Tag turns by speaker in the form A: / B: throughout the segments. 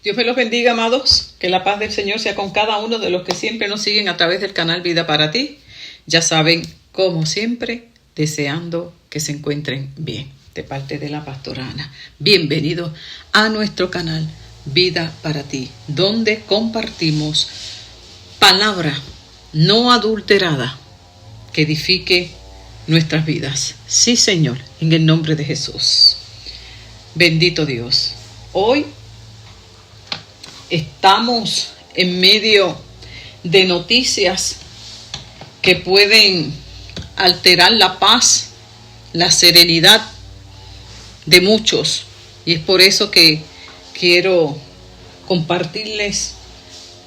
A: Dios me los bendiga, amados. Que la paz del Señor sea con cada uno de los que siempre nos siguen a través del canal Vida para Ti. Ya saben, como siempre, deseando que se encuentren bien. De parte de la pastora Ana. Bienvenidos a nuestro canal Vida para Ti, donde compartimos palabra no adulterada que edifique nuestras vidas. Sí, Señor, en el nombre de Jesús. Bendito Dios. Hoy estamos en medio de noticias que pueden alterar la paz, la serenidad de muchos. Y es por eso que quiero compartirles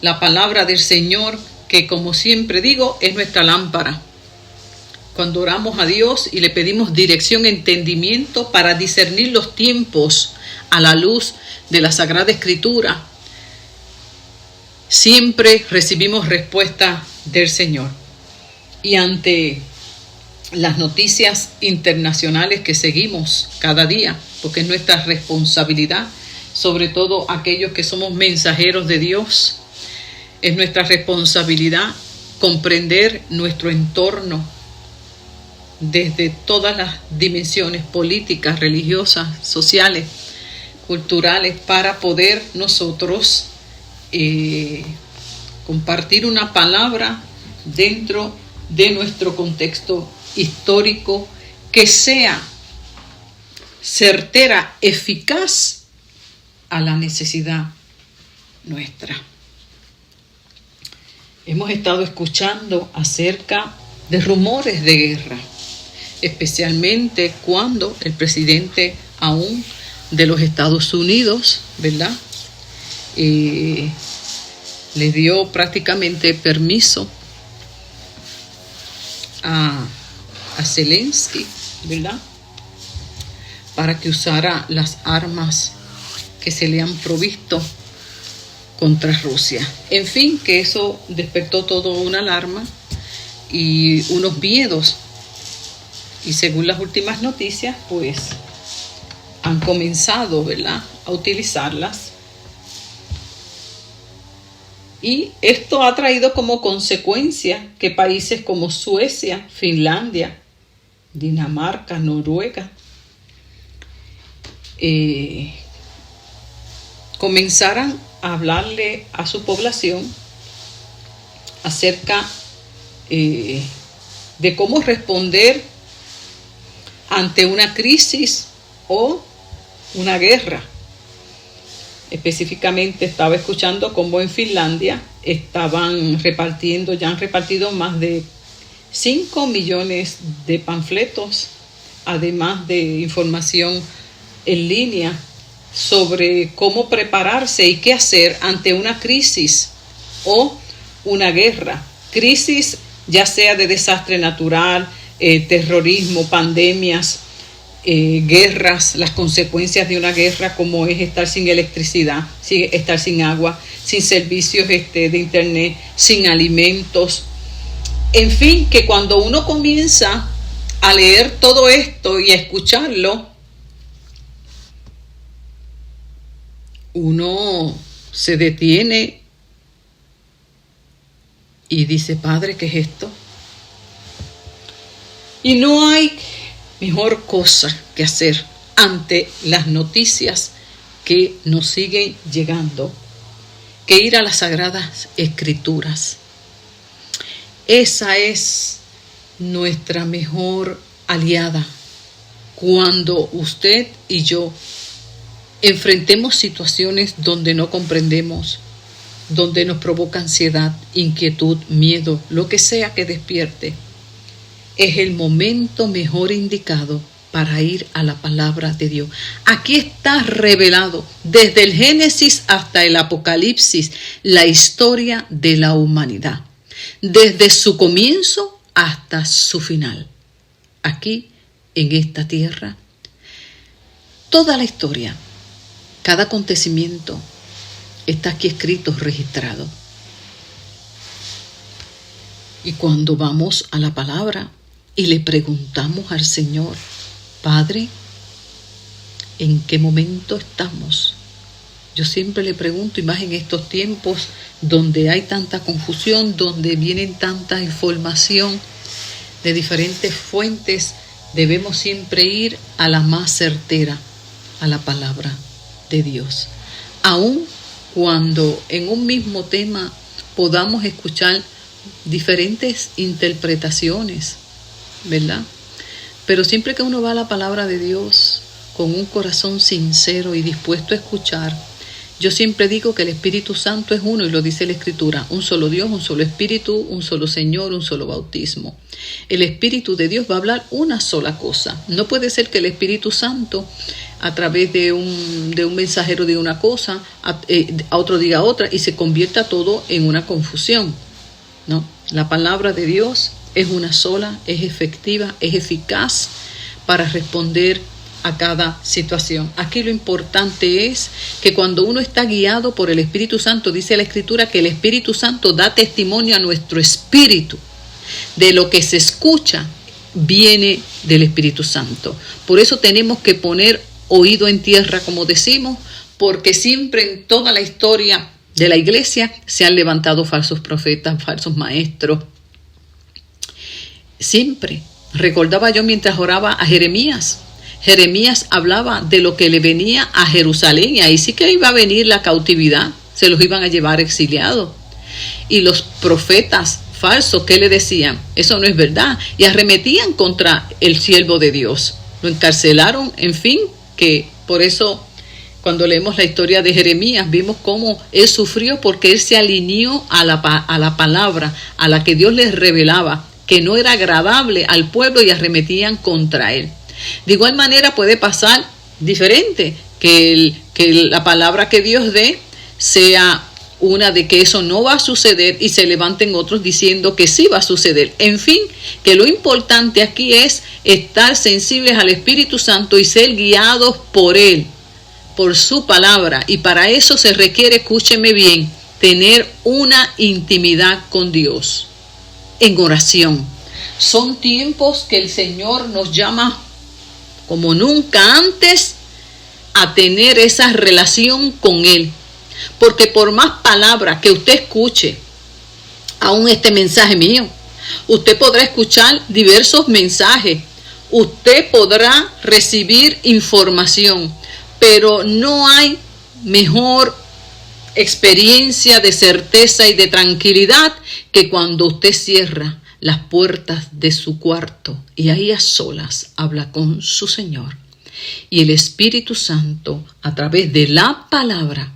A: la palabra del Señor, que como siempre digo, es nuestra lámpara. Cuando oramos a Dios y le pedimos dirección, entendimiento para discernir los tiempos a la luz de la Sagrada Escritura, siempre recibimos respuesta del Señor. Y ante las noticias internacionales que seguimos cada día, porque es nuestra responsabilidad, sobre todo aquellos que somos mensajeros de Dios, es nuestra responsabilidad comprender nuestro entorno desde todas las dimensiones políticas, religiosas, sociales, culturales, para poder nosotros compartir una palabra dentro de nuestro contexto histórico que sea certera, eficaz a la necesidad nuestra. Hemos estado escuchando acerca de rumores de guerra, especialmente cuando el presidente aún de los Estados Unidos, ¿verdad?, le dio prácticamente permiso a Zelensky, ¿verdad?, para que usara las armas que se le han provisto contra Rusia. En fin, que eso despertó toda una alarma y unos miedos. Y según las últimas noticias, pues han comenzado, ¿verdad?, a utilizarlas. Y esto ha traído como consecuencia que países como Suecia, Finlandia, Dinamarca, Noruega, comenzaran a hablarle a su población acerca de cómo responder ante una crisis o una guerra. Específicamente estaba escuchando cómo en Finlandia estaban repartiendo, ya han repartido más de 5 millones de panfletos, además de información en línea sobre cómo prepararse y qué hacer ante una crisis o una guerra. Crisis ya sea de desastre natural, terrorismo, pandemias, guerras, las consecuencias de una guerra, como es estar sin electricidad, estar sin agua, sin servicios de internet, sin alimentos. En fin, que cuando uno comienza a leer todo esto y a escucharlo, uno se detiene y dice: Padre, ¿qué es esto? Y no hay mejor cosa que hacer ante las noticias que nos siguen llegando que ir a las Sagradas Escrituras. Esa es nuestra mejor aliada cuando usted y yo enfrentemos situaciones donde no comprendemos, donde nos provoca ansiedad, inquietud, miedo, lo que sea que despierte. Es el momento mejor indicado para ir a la palabra de Dios. Aquí está revelado desde el Génesis hasta el Apocalipsis la historia de la humanidad, desde su comienzo hasta su final. Aquí, en esta tierra, toda la historia, cada acontecimiento está aquí escrito, registrado. Y cuando vamos a la palabra y le preguntamos al Señor: Padre, ¿en qué momento estamos? Yo siempre le pregunto, y más en estos tiempos donde hay tanta confusión, donde vienen tanta información de diferentes fuentes, debemos siempre ir a la más certera, a la palabra de Dios. Aun cuando en un mismo tema podamos escuchar diferentes interpretaciones, ¿verdad? Pero siempre que uno va a la palabra de Dios con un corazón sincero y dispuesto a escuchar, yo siempre digo que el Espíritu Santo es uno, y lo dice la Escritura: un solo Dios, un solo Espíritu, un solo Señor, un solo bautismo. El Espíritu de Dios va a hablar una sola cosa. No puede ser que el Espíritu Santo, a través de un mensajero diga una cosa, a otro diga otra, y se convierta todo en una confusión. No, la palabra de Dios es una sola, es efectiva, es eficaz para responder a cada situación. Aquí lo importante es que cuando uno está guiado por el Espíritu Santo, dice la Escritura que el Espíritu Santo da testimonio a nuestro espíritu de lo que se escucha viene del Espíritu Santo. Por eso tenemos que poner oído en tierra, como decimos, porque siempre en toda la historia de la iglesia se han levantado falsos profetas, falsos maestros. Siempre. Recordaba yo mientras oraba a Jeremías. Jeremías hablaba de lo que le venía a Jerusalén, y ahí sí que iba a venir la cautividad, se los iban a llevar exiliados. Y los profetas falsos, ¿qué le decían? Eso no es verdad. Y arremetían contra el siervo de Dios. Lo encarcelaron, en fin, que por eso cuando leemos la historia de Jeremías vimos cómo él sufrió porque él se alineó a la palabra, a la que Dios les revelaba, que no era agradable al pueblo, y arremetían contra él. De igual manera puede pasar diferente, que la palabra que Dios dé sea una de que eso no va a suceder, y se levanten otros diciendo que sí va a suceder. En fin, que lo importante aquí es estar sensibles al Espíritu Santo y ser guiados por Él, por su palabra. Y para eso se requiere, escúcheme bien, tener una intimidad con Dios en oración. Son tiempos que el Señor nos llama como nunca antes a tener esa relación con Él. Porque por más palabras que usted escuche, aún este mensaje mío, usted podrá escuchar diversos mensajes, usted podrá recibir información, pero no hay mejor experiencia de certeza y de tranquilidad que cuando usted cierra las puertas de su cuarto y ahí a solas habla con su Señor. Y el Espíritu Santo, a través de la palabra,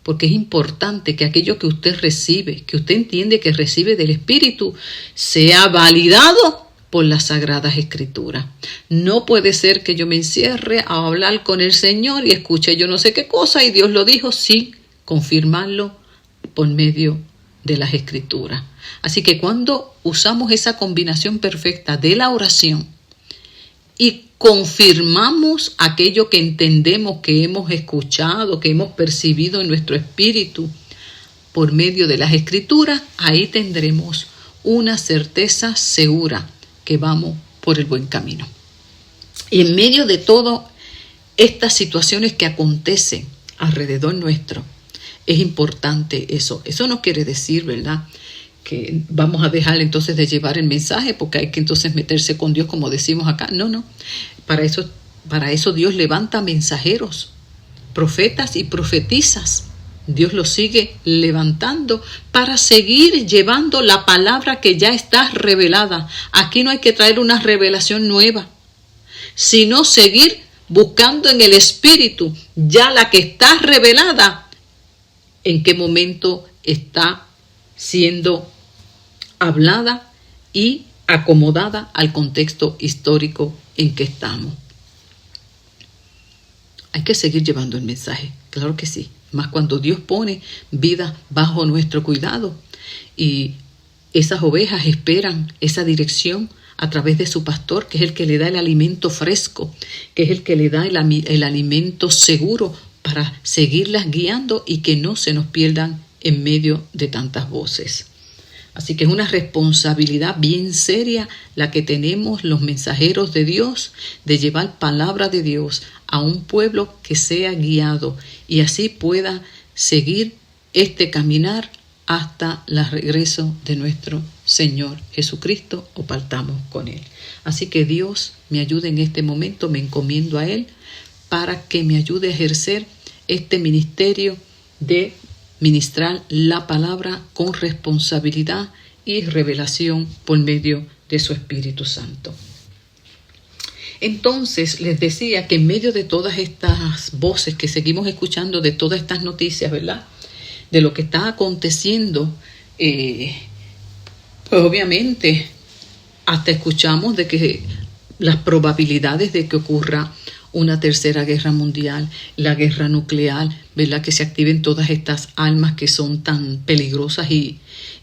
A: porque es importante que aquello que usted recibe, que usted entiende que recibe del Espíritu, sea validado por las Sagradas Escrituras. No puede ser que yo me encierre a hablar con el Señor y escuche yo no sé qué cosa y Dios lo dijo, sin confirmarlo por medio de las Escrituras. Así que cuando usamos esa combinación perfecta de la oración y confirmamos aquello que entendemos, que hemos escuchado, que hemos percibido en nuestro espíritu por medio de las Escrituras, ahí tendremos una certeza segura que vamos por el buen camino. Y en medio de todas estas situaciones que acontecen alrededor nuestro, es importante eso. Eso no quiere decir, ¿verdad?, que vamos a dejar entonces de llevar el mensaje porque hay que entonces meterse con Dios, como decimos acá. No. Para eso Dios levanta mensajeros, profetas y profetizas. Dios los sigue levantando para seguir llevando la palabra que ya está revelada. Aquí no hay que traer una revelación nueva, sino seguir buscando en el Espíritu ya la que está revelada, en qué momento está siendo hablada y acomodada al contexto histórico en que estamos. Hay que seguir llevando el mensaje, claro que sí, más cuando Dios pone vida bajo nuestro cuidado y esas ovejas esperan esa dirección a través de su pastor, que es el que le da el alimento fresco, que es el que le da el alimento seguro para seguirlas guiando y que no se nos pierdan en medio de tantas voces. Así que es una responsabilidad bien seria la que tenemos los mensajeros de Dios de llevar palabra de Dios a un pueblo que sea guiado y así pueda seguir este caminar hasta el regreso de nuestro Señor Jesucristo o partamos con Él. Así que Dios me ayude en este momento, me encomiendo a Él para que me ayude a ejercer este ministerio de ministrar la palabra con responsabilidad y revelación por medio de su Espíritu Santo. Entonces les decía que en medio de todas estas voces que seguimos escuchando, de todas estas noticias, ¿verdad?, de lo que está aconteciendo, pues obviamente hasta escuchamos de que las probabilidades de que ocurra una tercera guerra mundial, la guerra nuclear, ¿verdad?, que se activen todas estas armas que son tan peligrosas y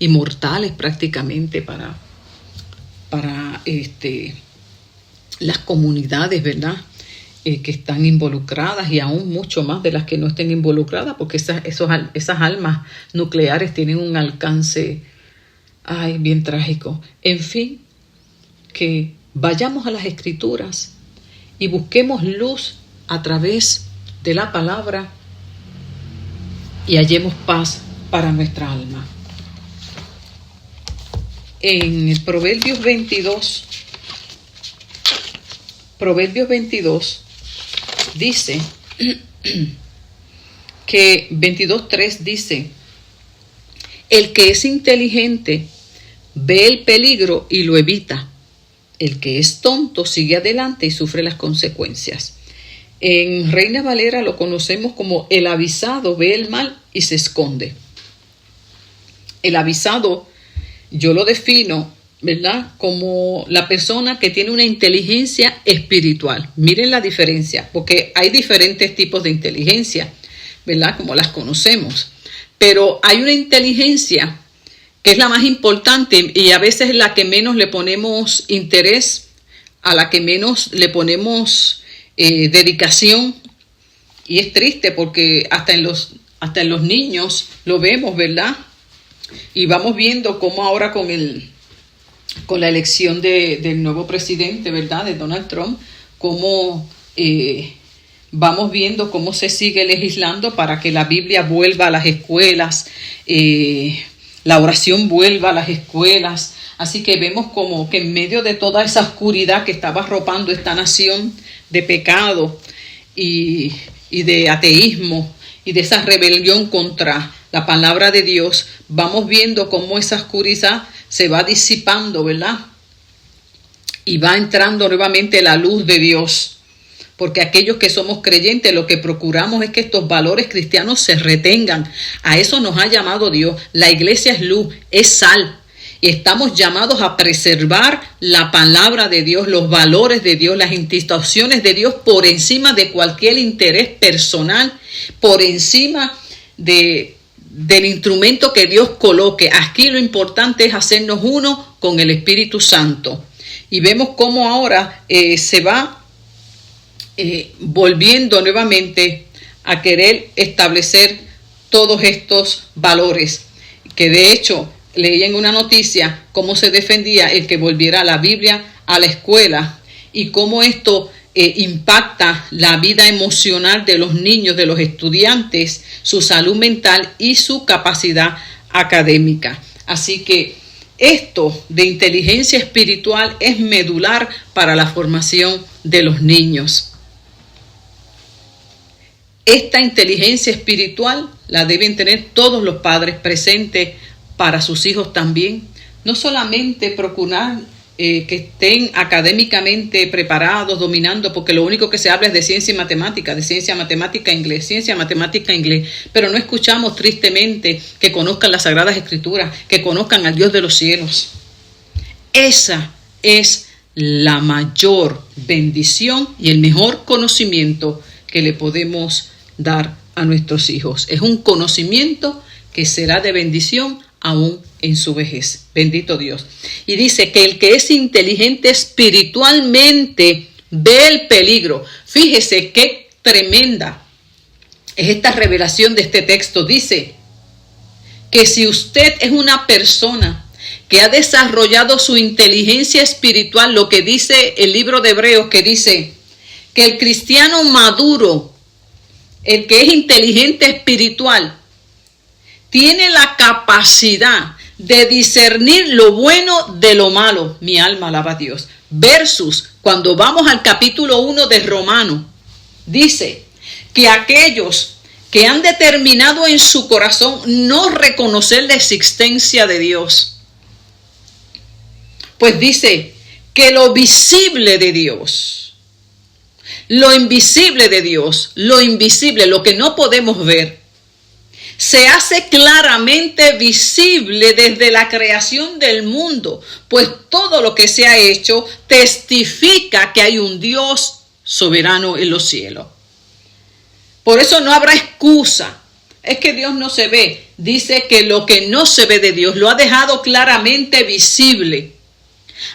A: mortales prácticamente para las comunidades, ¿verdad?, que están involucradas y aún mucho más de las que no estén involucradas, porque esas armas nucleares tienen un alcance bien trágico. En fin, que vayamos a las Escrituras y busquemos luz a través de la palabra y hallemos paz para nuestra alma. En el Proverbios 22 dice que 22:3 dice: el que es inteligente ve el peligro y lo evita. El que es tonto sigue adelante y sufre las consecuencias. En Reina Valera lo conocemos como el avisado ve el mal y se esconde. El avisado yo lo defino, ¿verdad?, como la persona que tiene una inteligencia espiritual. Miren la diferencia, porque hay diferentes tipos de inteligencia, ¿verdad?, como las conocemos. Pero hay una inteligencia que es la más importante y a veces es la que menos le ponemos interés, a la que menos le ponemos dedicación. Y es triste porque hasta en los niños lo vemos, ¿verdad? Y vamos viendo cómo ahora con la elección del nuevo presidente, ¿verdad?, de Donald Trump, cómo vamos viendo cómo se sigue legislando para que la Biblia vuelva a las escuelas, la oración vuelva a las escuelas. Así que vemos como que en medio de toda esa oscuridad que estaba arropando esta nación de pecado y de ateísmo y de esa rebelión contra la palabra de Dios, vamos viendo cómo esa oscuridad se va disipando, ¿verdad? Y va entrando nuevamente la luz de Dios. Porque aquellos que somos creyentes, lo que procuramos es que estos valores cristianos se retengan. A eso nos ha llamado Dios. La iglesia es luz, es sal. Y estamos llamados a preservar la palabra de Dios, los valores de Dios, las instituciones de Dios por encima de cualquier interés personal, por encima del instrumento que Dios coloque. Aquí lo importante es hacernos uno con el Espíritu Santo. Y vemos cómo ahora se va volviendo nuevamente a querer establecer todos estos valores, que de hecho leí en una noticia cómo se defendía el que volviera la Biblia a la escuela y cómo esto impacta la vida emocional de los niños, de los estudiantes, su salud mental y su capacidad académica. Así que esto de inteligencia espiritual es medular para la formación de los niños. Esta inteligencia espiritual la deben tener todos los padres presentes para sus hijos también. No solamente procurar que estén académicamente preparados, dominando, porque lo único que se habla es de ciencia y matemática, inglés, ciencia, matemática, inglés. Pero no escuchamos tristemente que conozcan las Sagradas Escrituras, que conozcan al Dios de los cielos. Esa es la mayor bendición y el mejor conocimiento que le podemos dar a nuestros hijos. Es un conocimiento que será de bendición aún en su vejez. Bendito Dios. Y dice que el que es inteligente espiritualmente ve el peligro. Fíjese qué tremenda es esta revelación de este texto. Dice que si usted es una persona que ha desarrollado su inteligencia espiritual, lo que dice el libro de Hebreos, que dice que el cristiano maduro, el que es inteligente espiritual, tiene la capacidad de discernir lo bueno de lo malo. Mi alma alaba a Dios. Versus, cuando vamos al capítulo 1 de Romanos, dice que aquellos que han determinado en su corazón no reconocer la existencia de Dios, pues dice que lo visible de Dios, lo invisible de Dios, lo invisible, lo que no podemos ver, se hace claramente visible desde la creación del mundo, pues todo lo que se ha hecho testifica que hay un Dios soberano en los cielos. Por eso no habrá excusa. Es que Dios no se ve. Dice que lo que no se ve de Dios lo ha dejado claramente visible.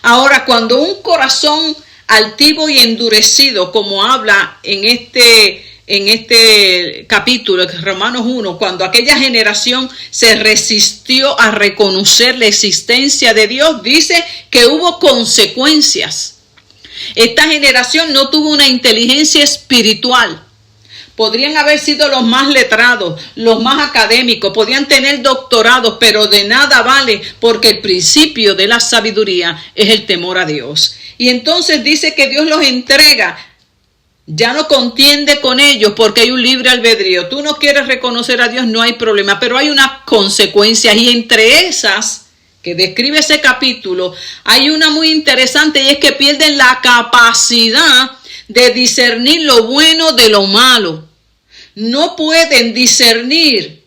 A: Ahora, cuando un corazón altivo y endurecido, como habla en este capítulo, Romanos 1, cuando aquella generación se resistió a reconocer la existencia de Dios, dice que hubo consecuencias. Esta generación no tuvo una inteligencia espiritual. Podrían haber sido los más letrados, los más académicos, podían tener doctorados, pero de nada vale, porque el principio de la sabiduría es el temor a Dios. Y entonces dice que Dios los entrega. Ya no contiende con ellos porque hay un libre albedrío. Tú no quieres reconocer a Dios, no hay problema, pero hay unas consecuencias, y entre esas que describe ese capítulo hay una muy interesante, y es que pierden la capacidad de discernir lo bueno de lo malo. No pueden discernir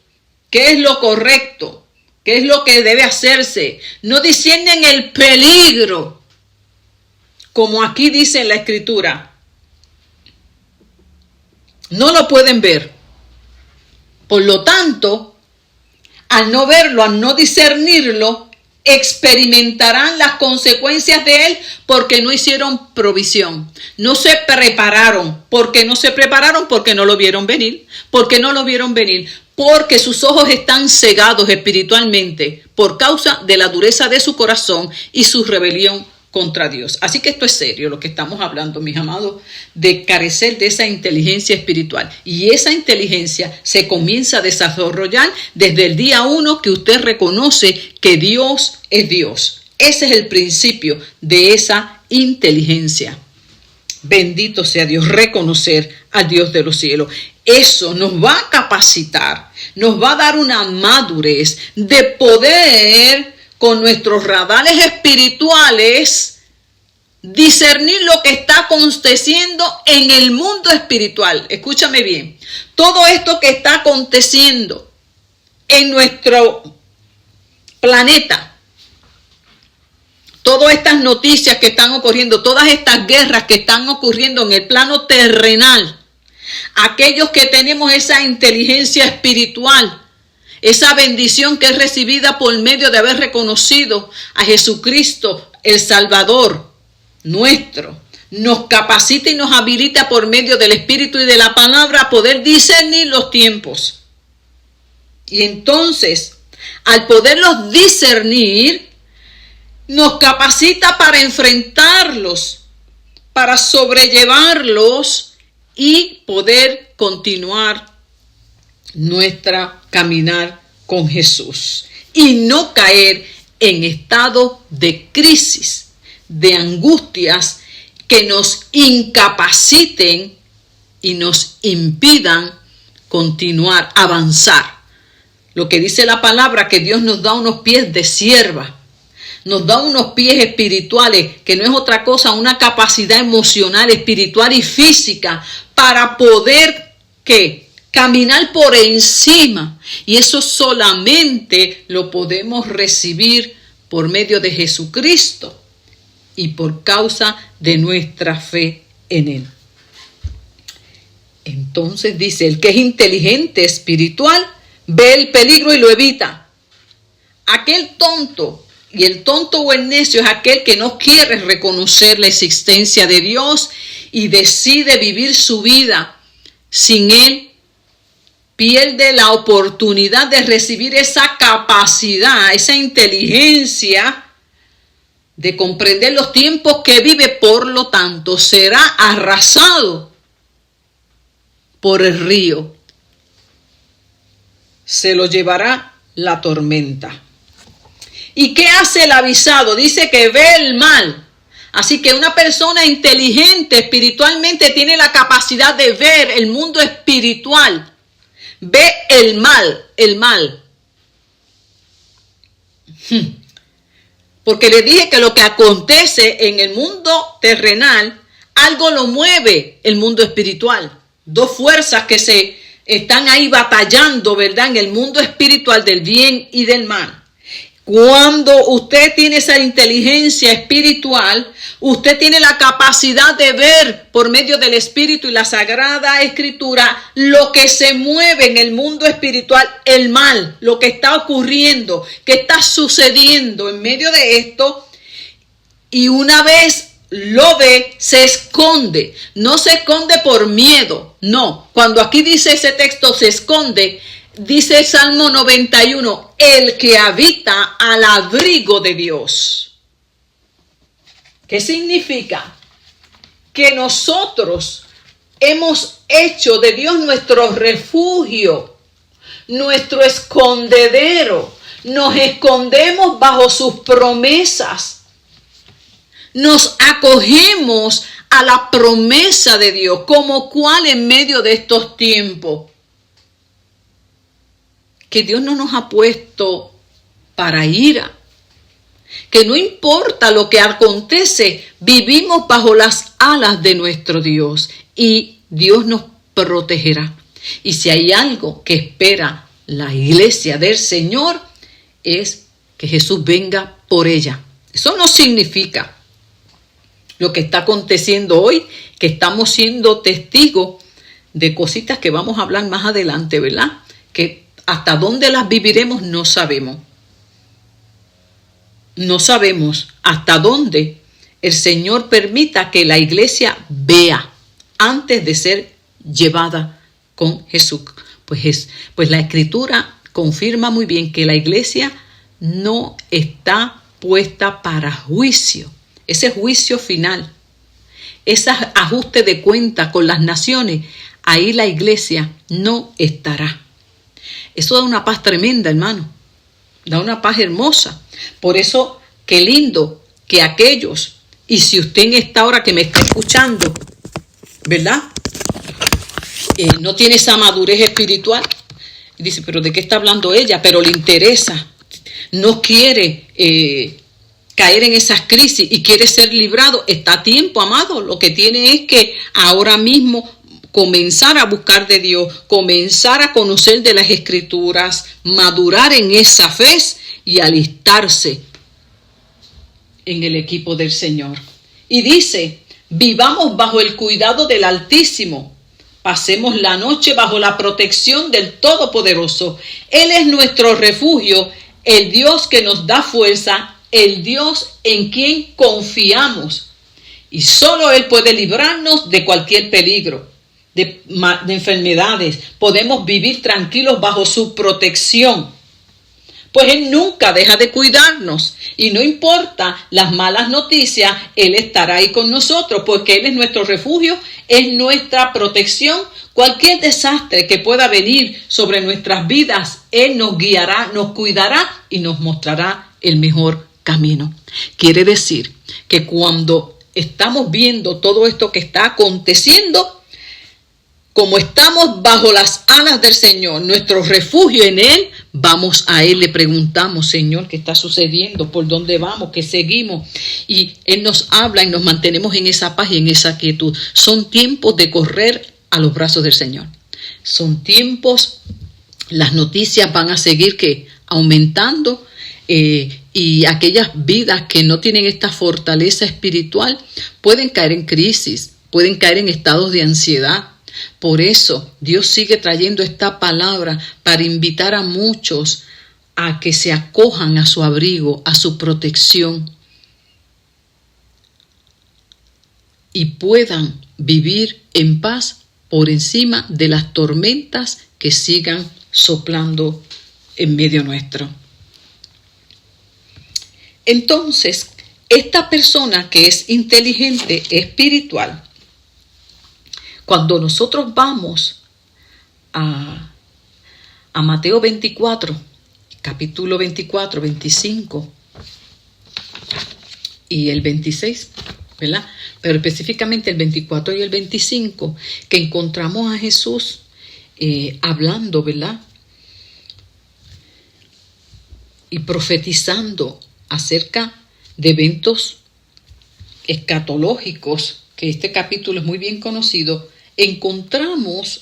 A: qué es lo correcto, qué es lo que debe hacerse. No disciernen el peligro, como aquí dice en la Escritura. No lo pueden ver. Por lo tanto, al no verlo, al no discernirlo, experimentarán las consecuencias de él porque no hicieron provisión. No se prepararon. ¿Por qué no se prepararon? Porque no lo vieron venir. Porque no lo vieron venir. Porque sus ojos están cegados espiritualmente por causa de la dureza de su corazón y su rebelión contra Dios. Así que esto es serio lo que estamos hablando, mis amados, de carecer de esa inteligencia espiritual. Y esa inteligencia se comienza a desarrollar desde el día 1 que usted reconoce que Dios es Dios. Ese es el principio de esa inteligencia. Bendito sea Dios, reconocer al Dios de los cielos. Eso nos va a capacitar, nos va a dar una madurez de poder con nuestros radares espirituales discernir lo que está aconteciendo en el mundo espiritual. Escúchame bien, todo esto que está aconteciendo en nuestro planeta, todas estas noticias que están ocurriendo, todas estas guerras que están ocurriendo en el plano terrenal, aquellos que tenemos esa inteligencia espiritual, esa bendición que es recibida por medio de haber reconocido a Jesucristo, el Salvador nuestro, nos capacita y nos habilita por medio del Espíritu y de la palabra a poder discernir los tiempos. Y entonces, al poderlos discernir, nos capacita para enfrentarlos, para sobrellevarlos y poder continuar nuestra caminar con Jesús y no caer en estado de crisis, de angustias que nos incapaciten y nos impidan continuar, avanzar. Lo que dice la palabra, que Dios nos da unos pies de sierva, nos da unos pies espirituales, que no es otra cosa, una capacidad emocional, espiritual y física para poder caminar por encima. Y eso solamente lo podemos recibir por medio de Jesucristo y por causa de nuestra fe en Él. Entonces dice, el que es inteligente espiritual ve el peligro y lo evita. Aquel tonto, y el tonto o el necio es aquel que no quiere reconocer la existencia de Dios y decide vivir su vida sin Él pierde la oportunidad de recibir esa capacidad, esa inteligencia de comprender los tiempos que vive, por lo tanto será arrasado por el río. Se lo llevará la tormenta. ¿Y qué hace el avisado? Dice que ve el mal. Así que una persona inteligente espiritualmente tiene la capacidad de ver el mundo espiritual. Ve el mal, el mal. Porque le dije que lo que acontece en el mundo terrenal, algo lo mueve el mundo espiritual. Dos fuerzas que se están ahí batallando, ¿verdad? En el mundo espiritual del bien y del mal. Cuando usted tiene esa inteligencia espiritual, usted tiene la capacidad de ver por medio del Espíritu y la Sagrada Escritura lo que se mueve en el mundo espiritual, el mal, lo que está ocurriendo, que está sucediendo en medio de esto. Y una vez lo ve, se esconde. No se esconde por miedo, no. Cuando aquí dice ese texto, se esconde. Dice el Salmo 91, el que habita al abrigo de Dios. ¿Qué significa? Que nosotros hemos hecho de Dios nuestro refugio, nuestro escondedero. Nos escondemos bajo sus promesas. Nos acogemos a la promesa de Dios, como cual en medio de estos tiempos. Que Dios no nos ha puesto para ira, que no importa lo que acontece, vivimos bajo las alas de nuestro Dios y Dios nos protegerá. Y si hay algo que espera la iglesia del Señor, es que Jesús venga por ella. Eso no significa lo que está aconteciendo hoy, que estamos siendo testigos de cositas que vamos a hablar más adelante, ¿verdad? Que hasta dónde las viviremos no sabemos. No sabemos hasta dónde el Señor permita que la iglesia vea antes de ser llevada con Jesús. Pues la Escritura confirma muy bien que la iglesia no está puesta para juicio. Ese juicio final, ese ajuste de cuentas con las naciones, ahí la iglesia no estará. Eso da una paz tremenda, hermano. Da una paz hermosa. Por eso, qué lindo que aquellos, y si usted en esta hora que me está escuchando, ¿verdad? No tiene esa madurez espiritual. Y dice, pero ¿de qué está hablando ella? Pero le interesa. No quiere caer en esas crisis y quiere ser librado. Está a tiempo, amado. Lo que tiene es que ahora mismo comenzar a buscar de Dios, comenzar a conocer de las Escrituras, madurar en esa fe y alistarse en el equipo del Señor. Y dice, vivamos bajo el cuidado del Altísimo, pasemos la noche bajo la protección del Todopoderoso. Él es nuestro refugio, el Dios que nos da fuerza, el Dios en quien confiamos. Y solo Él puede librarnos de cualquier peligro. De enfermedades, podemos vivir tranquilos bajo su protección, pues Él nunca deja de cuidarnos y no importa las malas noticias, Él estará ahí con nosotros porque Él es nuestro refugio, es nuestra protección. Cualquier desastre que pueda venir sobre nuestras vidas, Él nos guiará, nos cuidará y nos mostrará el mejor camino. Quiere decir que cuando estamos viendo todo esto que está aconteciendo, como estamos bajo las alas del Señor, nuestro refugio en Él, vamos a Él, le preguntamos, Señor, ¿qué está sucediendo? ¿Por dónde vamos? ¿Qué seguimos? Y Él nos habla y nos mantenemos en esa paz y en esa quietud. Son tiempos de correr a los brazos del Señor. Son tiempos, las noticias van a seguir aumentando y aquellas vidas que no tienen esta fortaleza espiritual pueden caer en crisis, pueden caer en estados de ansiedad. Por eso Dios sigue trayendo esta palabra para invitar a muchos a que se acojan a su abrigo, a su protección y puedan vivir en paz por encima de las tormentas que sigan soplando en medio nuestro. Entonces, esta persona que es inteligente, espiritual, cuando nosotros vamos a Mateo 24, capítulo 24, 25 y el 26, ¿verdad? Pero específicamente el 24 y el 25, que encontramos a Jesús hablando, ¿verdad? Y profetizando acerca de eventos escatológicos, que este capítulo es muy bien conocido, encontramos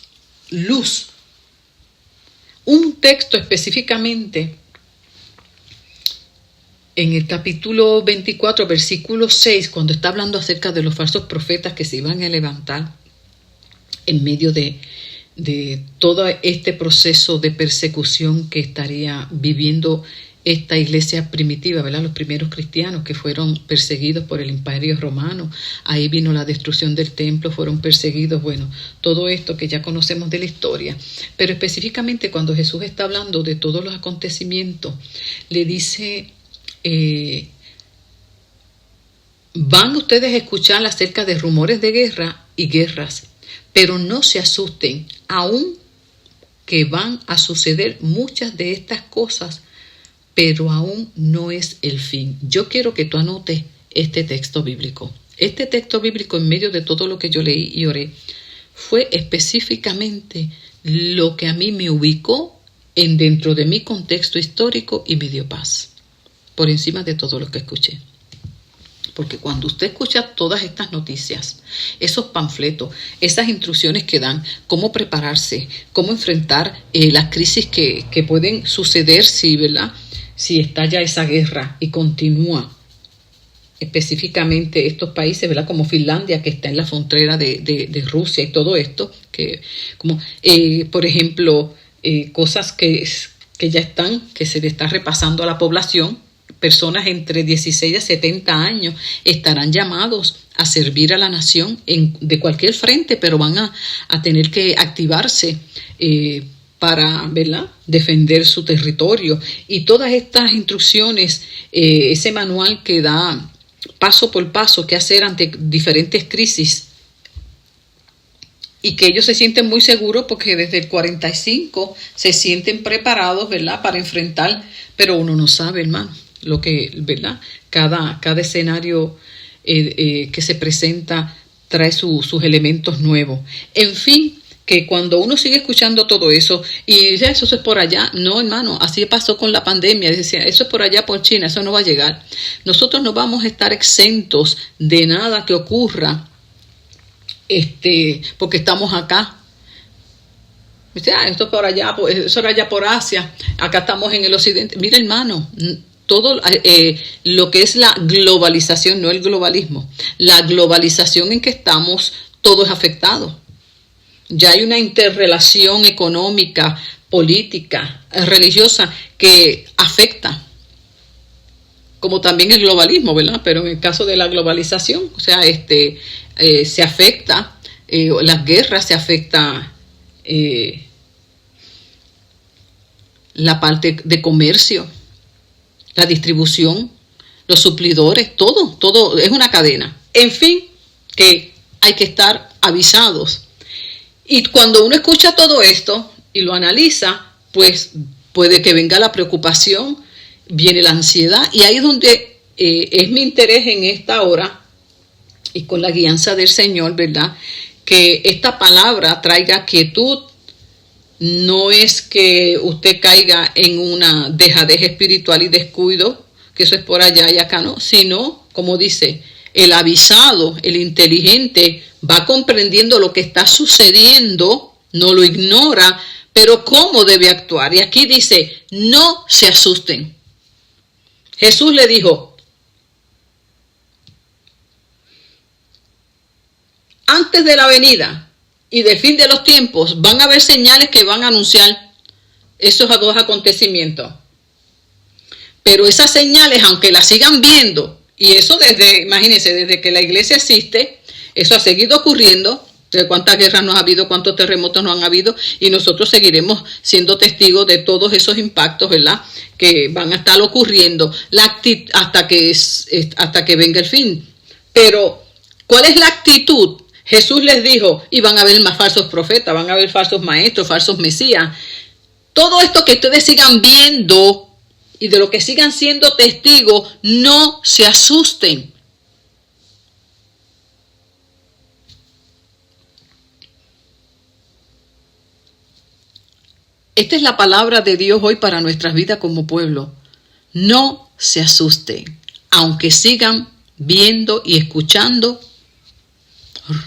A: luz. Un texto específicamente en el capítulo 24, versículo 6, cuando está hablando acerca de los falsos profetas que se iban a levantar en medio de todo este proceso de persecución que estaría viviendo esta iglesia primitiva, ¿verdad? Los primeros cristianos que fueron perseguidos por el Imperio Romano. Ahí vino la destrucción del templo, fueron perseguidos, bueno, todo esto que ya conocemos de la historia. Pero específicamente cuando Jesús está hablando de todos los acontecimientos, le dice, van ustedes a escuchar acerca de rumores de guerra y guerras, pero no se asusten, aún que van a suceder muchas de estas cosas, pero aún no es el fin. Yo quiero que tú anotes este texto bíblico. Este texto bíblico, en medio de todo lo que yo leí y oré, fue específicamente lo que a mí me ubicó dentro de mi contexto histórico y me dio paz, por encima de todo lo que escuché. Porque cuando usted escucha todas estas noticias, esos panfletos, esas instrucciones que dan, cómo prepararse, cómo enfrentar las crisis que pueden suceder, sí, ¿verdad? Si estalla esa guerra y continúa, específicamente estos países, ¿verdad? Como Finlandia, que está en la frontera de Rusia y todo esto, que como por ejemplo, cosas que ya están, que se le está repasando a la población, personas entre 16 a 70 años estarán llamados a servir a la nación de cualquier frente, pero van a tener que activarse para, ¿verdad?, defender su territorio. Y todas estas instrucciones, ese manual que da paso por paso qué hacer ante diferentes crisis, y que ellos se sienten muy seguros porque desde el 45 se sienten preparados, ¿verdad?, para enfrentar, pero uno no sabe, hermano, lo que, ¿verdad?, cada escenario que se presenta trae sus elementos nuevos. En fin, que cuando uno sigue escuchando todo eso y dice, eso es por allá, no, hermano, así pasó con la pandemia, decía, eso es por allá, por China, eso no va a llegar. Nosotros no vamos a estar exentos de nada que ocurra, porque estamos acá. Dice, esto es por allá, eso era allá por Asia, acá estamos en el occidente. Mira, hermano, todo lo que es la globalización, no el globalismo, la globalización en que estamos, todo es afectado. Ya hay una interrelación económica, política, religiosa que afecta, como también el globalismo, ¿verdad? Pero en el caso de la globalización, o sea, se afecta, las guerras se afecta, la parte de comercio, la distribución, los suplidores, todo es una cadena. En fin, que hay que estar avisados. Y cuando uno escucha todo esto y lo analiza, pues puede que venga la preocupación, viene la ansiedad, y ahí es donde es mi interés en esta hora, y con la guianza del Señor, ¿verdad?, que esta palabra traiga quietud. No es que usted caiga en una dejadez espiritual y descuido, que eso es por allá y acá no, sino, como dice, el avisado, el inteligente, va comprendiendo lo que está sucediendo, no lo ignora, pero cómo debe actuar. Y aquí dice, no se asusten. Jesús le dijo, antes de la venida y del fin de los tiempos van a haber señales que van a anunciar esos dos acontecimientos. Pero esas señales, aunque las sigan viendo, y eso imagínense, desde que la iglesia existe, eso ha seguido ocurriendo, De cuántas guerras no ha habido, cuántos terremotos no han habido, y nosotros seguiremos siendo testigos de todos esos impactos, ¿verdad? Que van a estar ocurriendo hasta que venga el fin. Pero, ¿cuál es la actitud? Jesús les dijo, y van a haber más falsos profetas, van a haber falsos maestros, falsos mesías. Todo esto que ustedes sigan viendo y de lo que sigan siendo testigos, no se asusten. Esta es la palabra de Dios hoy para nuestras vidas como pueblo. No se asusten, aunque sigan viendo y escuchando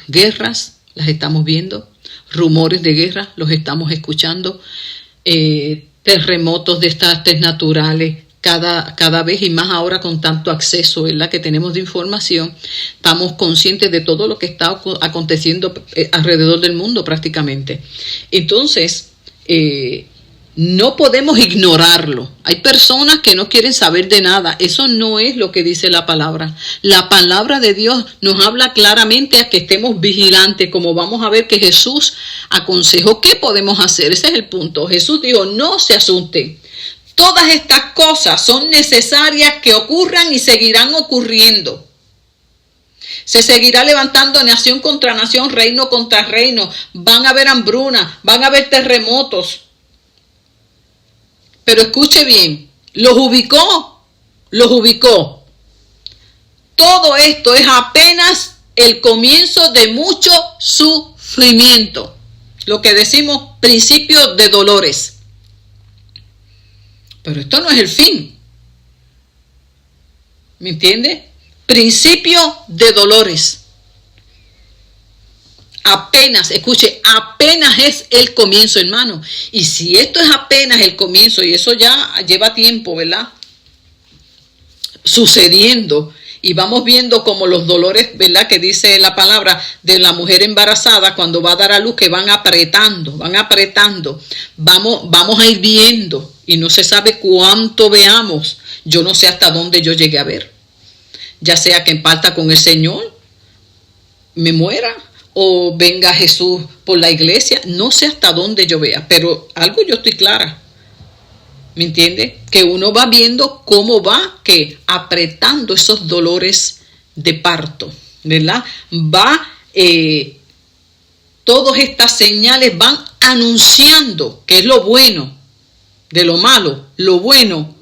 A: guerras, las estamos viendo, rumores de guerra, los estamos escuchando, terremotos, desastres naturales, cada vez y más ahora con tanto acceso, ¿verdad?, que tenemos de información, estamos conscientes de todo lo que está aconteciendo alrededor del mundo prácticamente. Entonces, no podemos ignorarlo. Hay personas que no quieren saber de nada. Eso no es lo que dice la palabra. La palabra de Dios nos habla claramente a que estemos vigilantes, como vamos a ver que Jesús aconsejó. ¿Qué podemos hacer? Ese es el punto. Jesús dijo, no se asusten. Todas estas cosas son necesarias que ocurran y seguirán ocurriendo. Se seguirá levantando nación contra nación, reino contra reino. Van a haber hambrunas, van a haber terremotos. Pero escuche bien, los ubicó. Todo esto es apenas el comienzo de mucho sufrimiento. Lo que decimos principio de dolores. Pero esto no es el fin. ¿Me entiende? Principio de dolores. Apenas, escuche, apenas es el comienzo, hermano. Y si esto es apenas el comienzo, y eso ya lleva tiempo, ¿verdad?, sucediendo, y vamos viendo como los dolores, ¿verdad?, que dice la palabra de la mujer embarazada cuando va a dar a luz, que van apretando, vamos a ir viendo, y no se sabe cuánto veamos. Yo no sé hasta dónde yo llegué a ver, ya sea que parta con el Señor, me muera, o venga Jesús por la iglesia, no sé hasta dónde yo vea, pero algo yo estoy clara, ¿me entiende? Que uno va viendo cómo va apretando esos dolores de parto, ¿verdad? Todas estas señales van anunciando que es lo bueno de lo malo, lo bueno,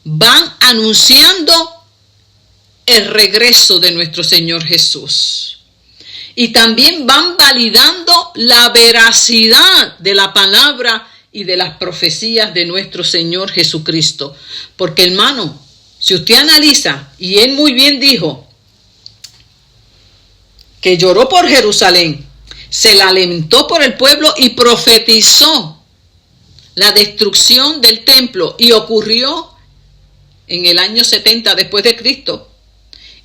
A: van anunciando el regreso de nuestro Señor Jesús. Y también van validando la veracidad de la palabra y de las profecías de nuestro Señor Jesucristo. Porque, hermano, si usted analiza, y él muy bien dijo, que lloró por Jerusalén, se lamentó por el pueblo y profetizó la destrucción del templo, y ocurrió en el año 70 después de Cristo.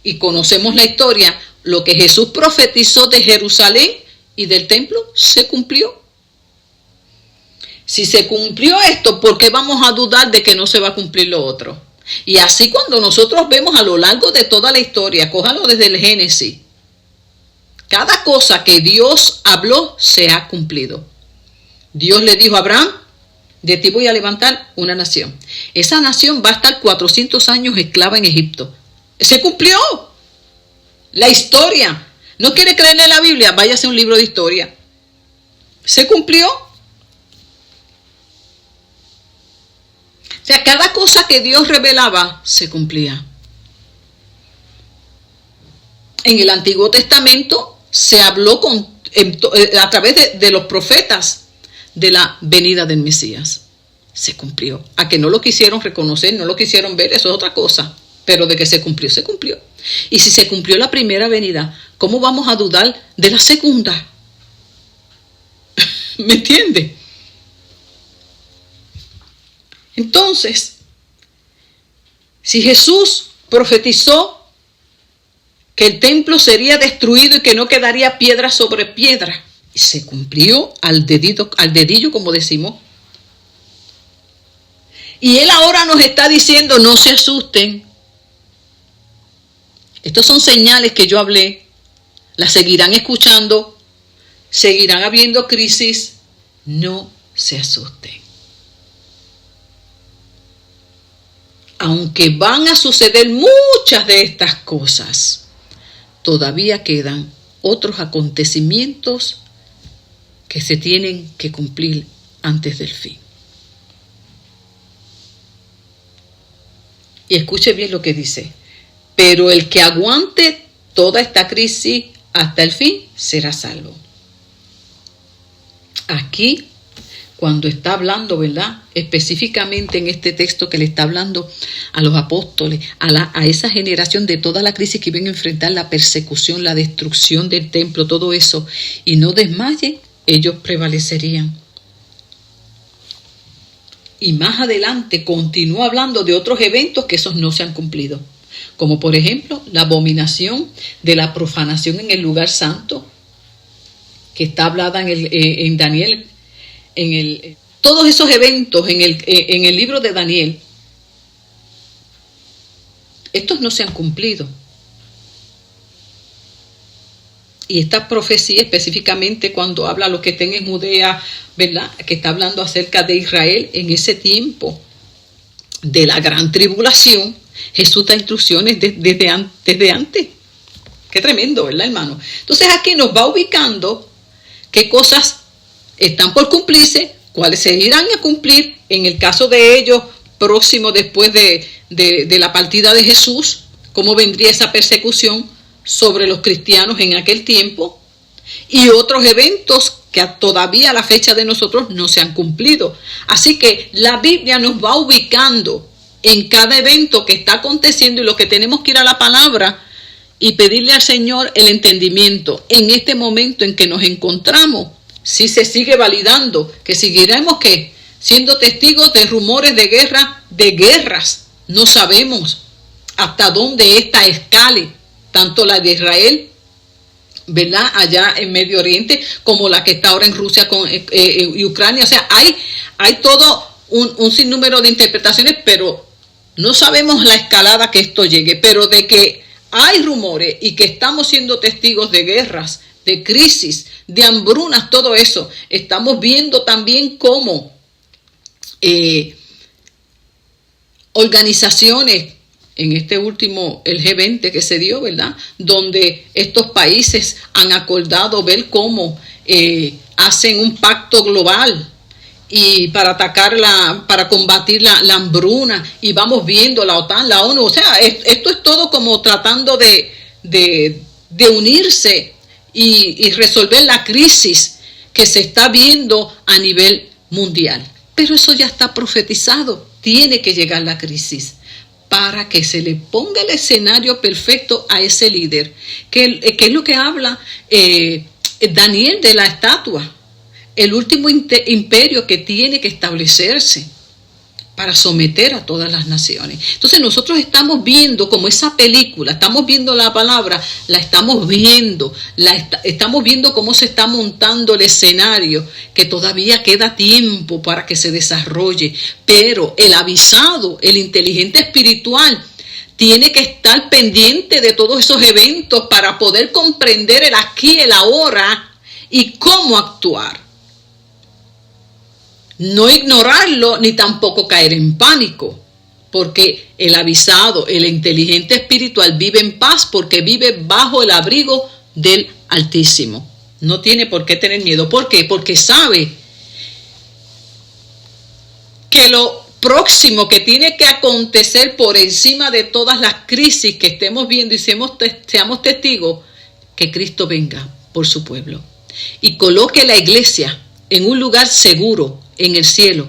A: Y conocemos la historia. Lo que Jesús profetizó de Jerusalén y del templo se cumplió. Si se cumplió esto, ¿por qué vamos a dudar de que no se va a cumplir lo otro? Y así cuando nosotros vemos a lo largo de toda la historia, cójalo desde el Génesis, cada cosa que Dios habló se ha cumplido. Dios le dijo a Abraham, de ti voy a levantar una nación. Esa nación va a estar 400 años esclava en Egipto. Se cumplió. La historia. ¿No quiere creerle la Biblia? Váyase a un libro de historia. Se cumplió. O sea, cada cosa que Dios revelaba se cumplía. En el Antiguo Testamento se habló a través de los profetas de la venida del Mesías. Se cumplió. A que no lo quisieron reconocer, no lo quisieron ver, eso es otra cosa. Pero de que se cumplió, se cumplió. Y si se cumplió la primera venida, ¿cómo vamos a dudar de la segunda? ¿Me entiende? Entonces, si Jesús profetizó que el templo sería destruido y que no quedaría piedra sobre piedra, y se cumplió al dedillo, como decimos, y Él ahora nos está diciendo, no se asusten. Estas son señales que yo hablé. la seguirán escuchando, seguirán habiendo crisis. No se asusten. Aunque van a suceder muchas de estas cosas, todavía quedan otros acontecimientos que se tienen que cumplir antes del fin. Y escuche bien lo que dice. Pero el que aguante toda esta crisis hasta el fin será salvo. Aquí, cuando está hablando, ¿verdad? Específicamente en este texto que le está hablando a los apóstoles, a esa generación de toda la crisis que iban a enfrentar, la persecución, la destrucción del templo, todo eso, y no desmayen, ellos prevalecerían. Y más adelante continúa hablando de otros eventos que esos no se han cumplido. Como por ejemplo, la abominación de la profanación en el lugar santo, que está hablada en Daniel, todos esos eventos en el libro de Daniel, estos no se han cumplido. Y esta profecía específicamente cuando habla a los que estén en Judea, ¿verdad? Que está hablando acerca de Israel en ese tiempo de la gran tribulación. Jesús da instrucciones desde antes. Qué tremendo, ¿verdad, hermano? Entonces aquí nos va ubicando qué cosas están por cumplirse, cuáles se irán a cumplir en el caso de ellos próximo después de la partida de Jesús, cómo vendría esa persecución sobre los cristianos en aquel tiempo, y otros eventos que todavía a la fecha de nosotros no se han cumplido. Así que la Biblia nos va ubicando en cada evento que está aconteciendo y lo que tenemos que ir a la palabra y pedirle al Señor el entendimiento en este momento en que nos encontramos. Si se sigue validando, que seguiremos siendo testigos de rumores de guerra, de guerras. No sabemos hasta dónde esta escale, tanto la de Israel, ¿verdad?, allá en Medio Oriente, como la que está ahora en Rusia y Ucrania. O sea, hay todo un sinnúmero de interpretaciones, pero no sabemos la escalada que esto llegue. Pero de que hay rumores y que estamos siendo testigos de guerras, de crisis, de hambrunas, todo eso, estamos viendo también cómo organizaciones, en este último, el G20 que se dio, ¿verdad?, donde estos países han acordado ver cómo hacen un pacto global y para para combatir la hambruna, y vamos viendo la OTAN, la ONU, o sea, esto es todo como tratando de unirse y resolver la crisis que se está viendo a nivel mundial. Pero eso ya está profetizado, tiene que llegar la crisis para que se le ponga el escenario perfecto a ese líder, que es lo que habla Daniel de la estatua, el último imperio que tiene que establecerse para someter a todas las naciones. Entonces nosotros estamos viendo como esa película, estamos viendo la palabra, la estamos viendo, estamos viendo cómo se está montando el escenario, que todavía queda tiempo para que se desarrolle, pero el avisado, el inteligente espiritual, tiene que estar pendiente de todos esos eventos para poder comprender el aquí, el ahora y cómo actuar. No ignorarlo ni tampoco caer en pánico, porque el avisado, el inteligente espiritual vive en paz porque vive bajo el abrigo del Altísimo. No tiene por qué tener miedo. ¿Por qué? Porque sabe que lo próximo que tiene que acontecer por encima de todas las crisis que estemos viendo y seamos testigos, que Cristo venga por su pueblo y coloque la iglesia en un lugar seguro en el cielo,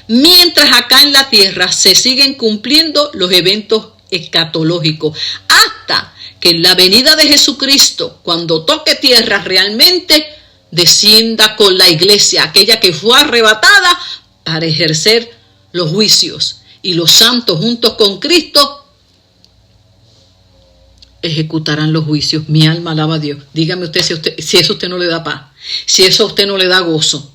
A: mientras acá en la tierra se siguen cumpliendo los eventos escatológicos, hasta que en la venida de Jesucristo, cuando toque tierra realmente, descienda con la iglesia, aquella que fue arrebatada, para ejercer los juicios, y los santos juntos con Cristo ejecutarán los juicios. Mi alma alaba a Dios. Dígame usted si eso a usted no le da paz, si eso a usted no le da gozo.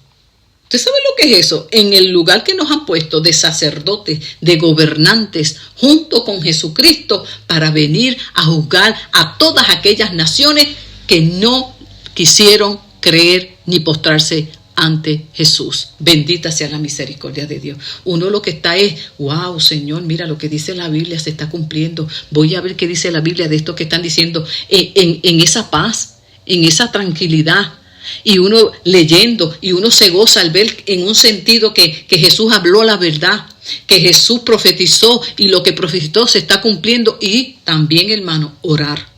A: ¿Usted sabe lo que es eso? En el lugar que nos han puesto de sacerdotes, de gobernantes, junto con Jesucristo, para venir a juzgar a todas aquellas naciones que no quisieron creer ni postrarse ante Jesús. Bendita sea la misericordia de Dios. Uno lo que está es, wow, Señor, mira lo que dice la Biblia se está cumpliendo. Voy a ver qué dice la Biblia de esto que están diciendo en esa paz, en esa tranquilidad. Y uno leyendo, y uno se goza al ver en un sentido que Jesús habló la verdad, que Jesús profetizó y lo que profetizó se está cumpliendo. Y también, hermano, orar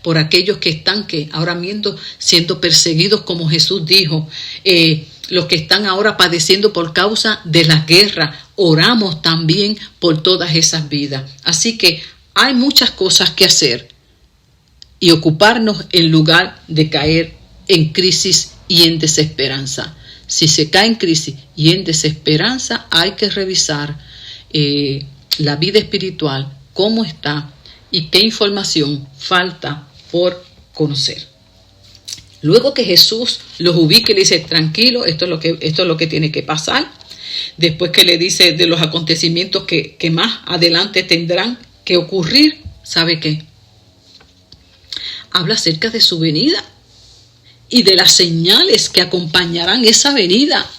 A: por aquellos que están ahora mismo siendo perseguidos, como Jesús dijo, los que están ahora padeciendo por causa de la guerra. Oramos también por todas esas vidas. Así que hay muchas cosas que hacer y ocuparnos en lugar de caer en crisis y en desesperanza. Si se cae en crisis y en desesperanza, hay que revisar la vida espiritual, cómo está y qué información falta por conocer. Luego que Jesús los ubica y le dice, tranquilo, esto es lo que tiene que pasar. Después que le dice de los acontecimientos que más adelante tendrán que ocurrir, ¿sabe qué? Habla acerca de su venida y de las señales que acompañarán esa venida.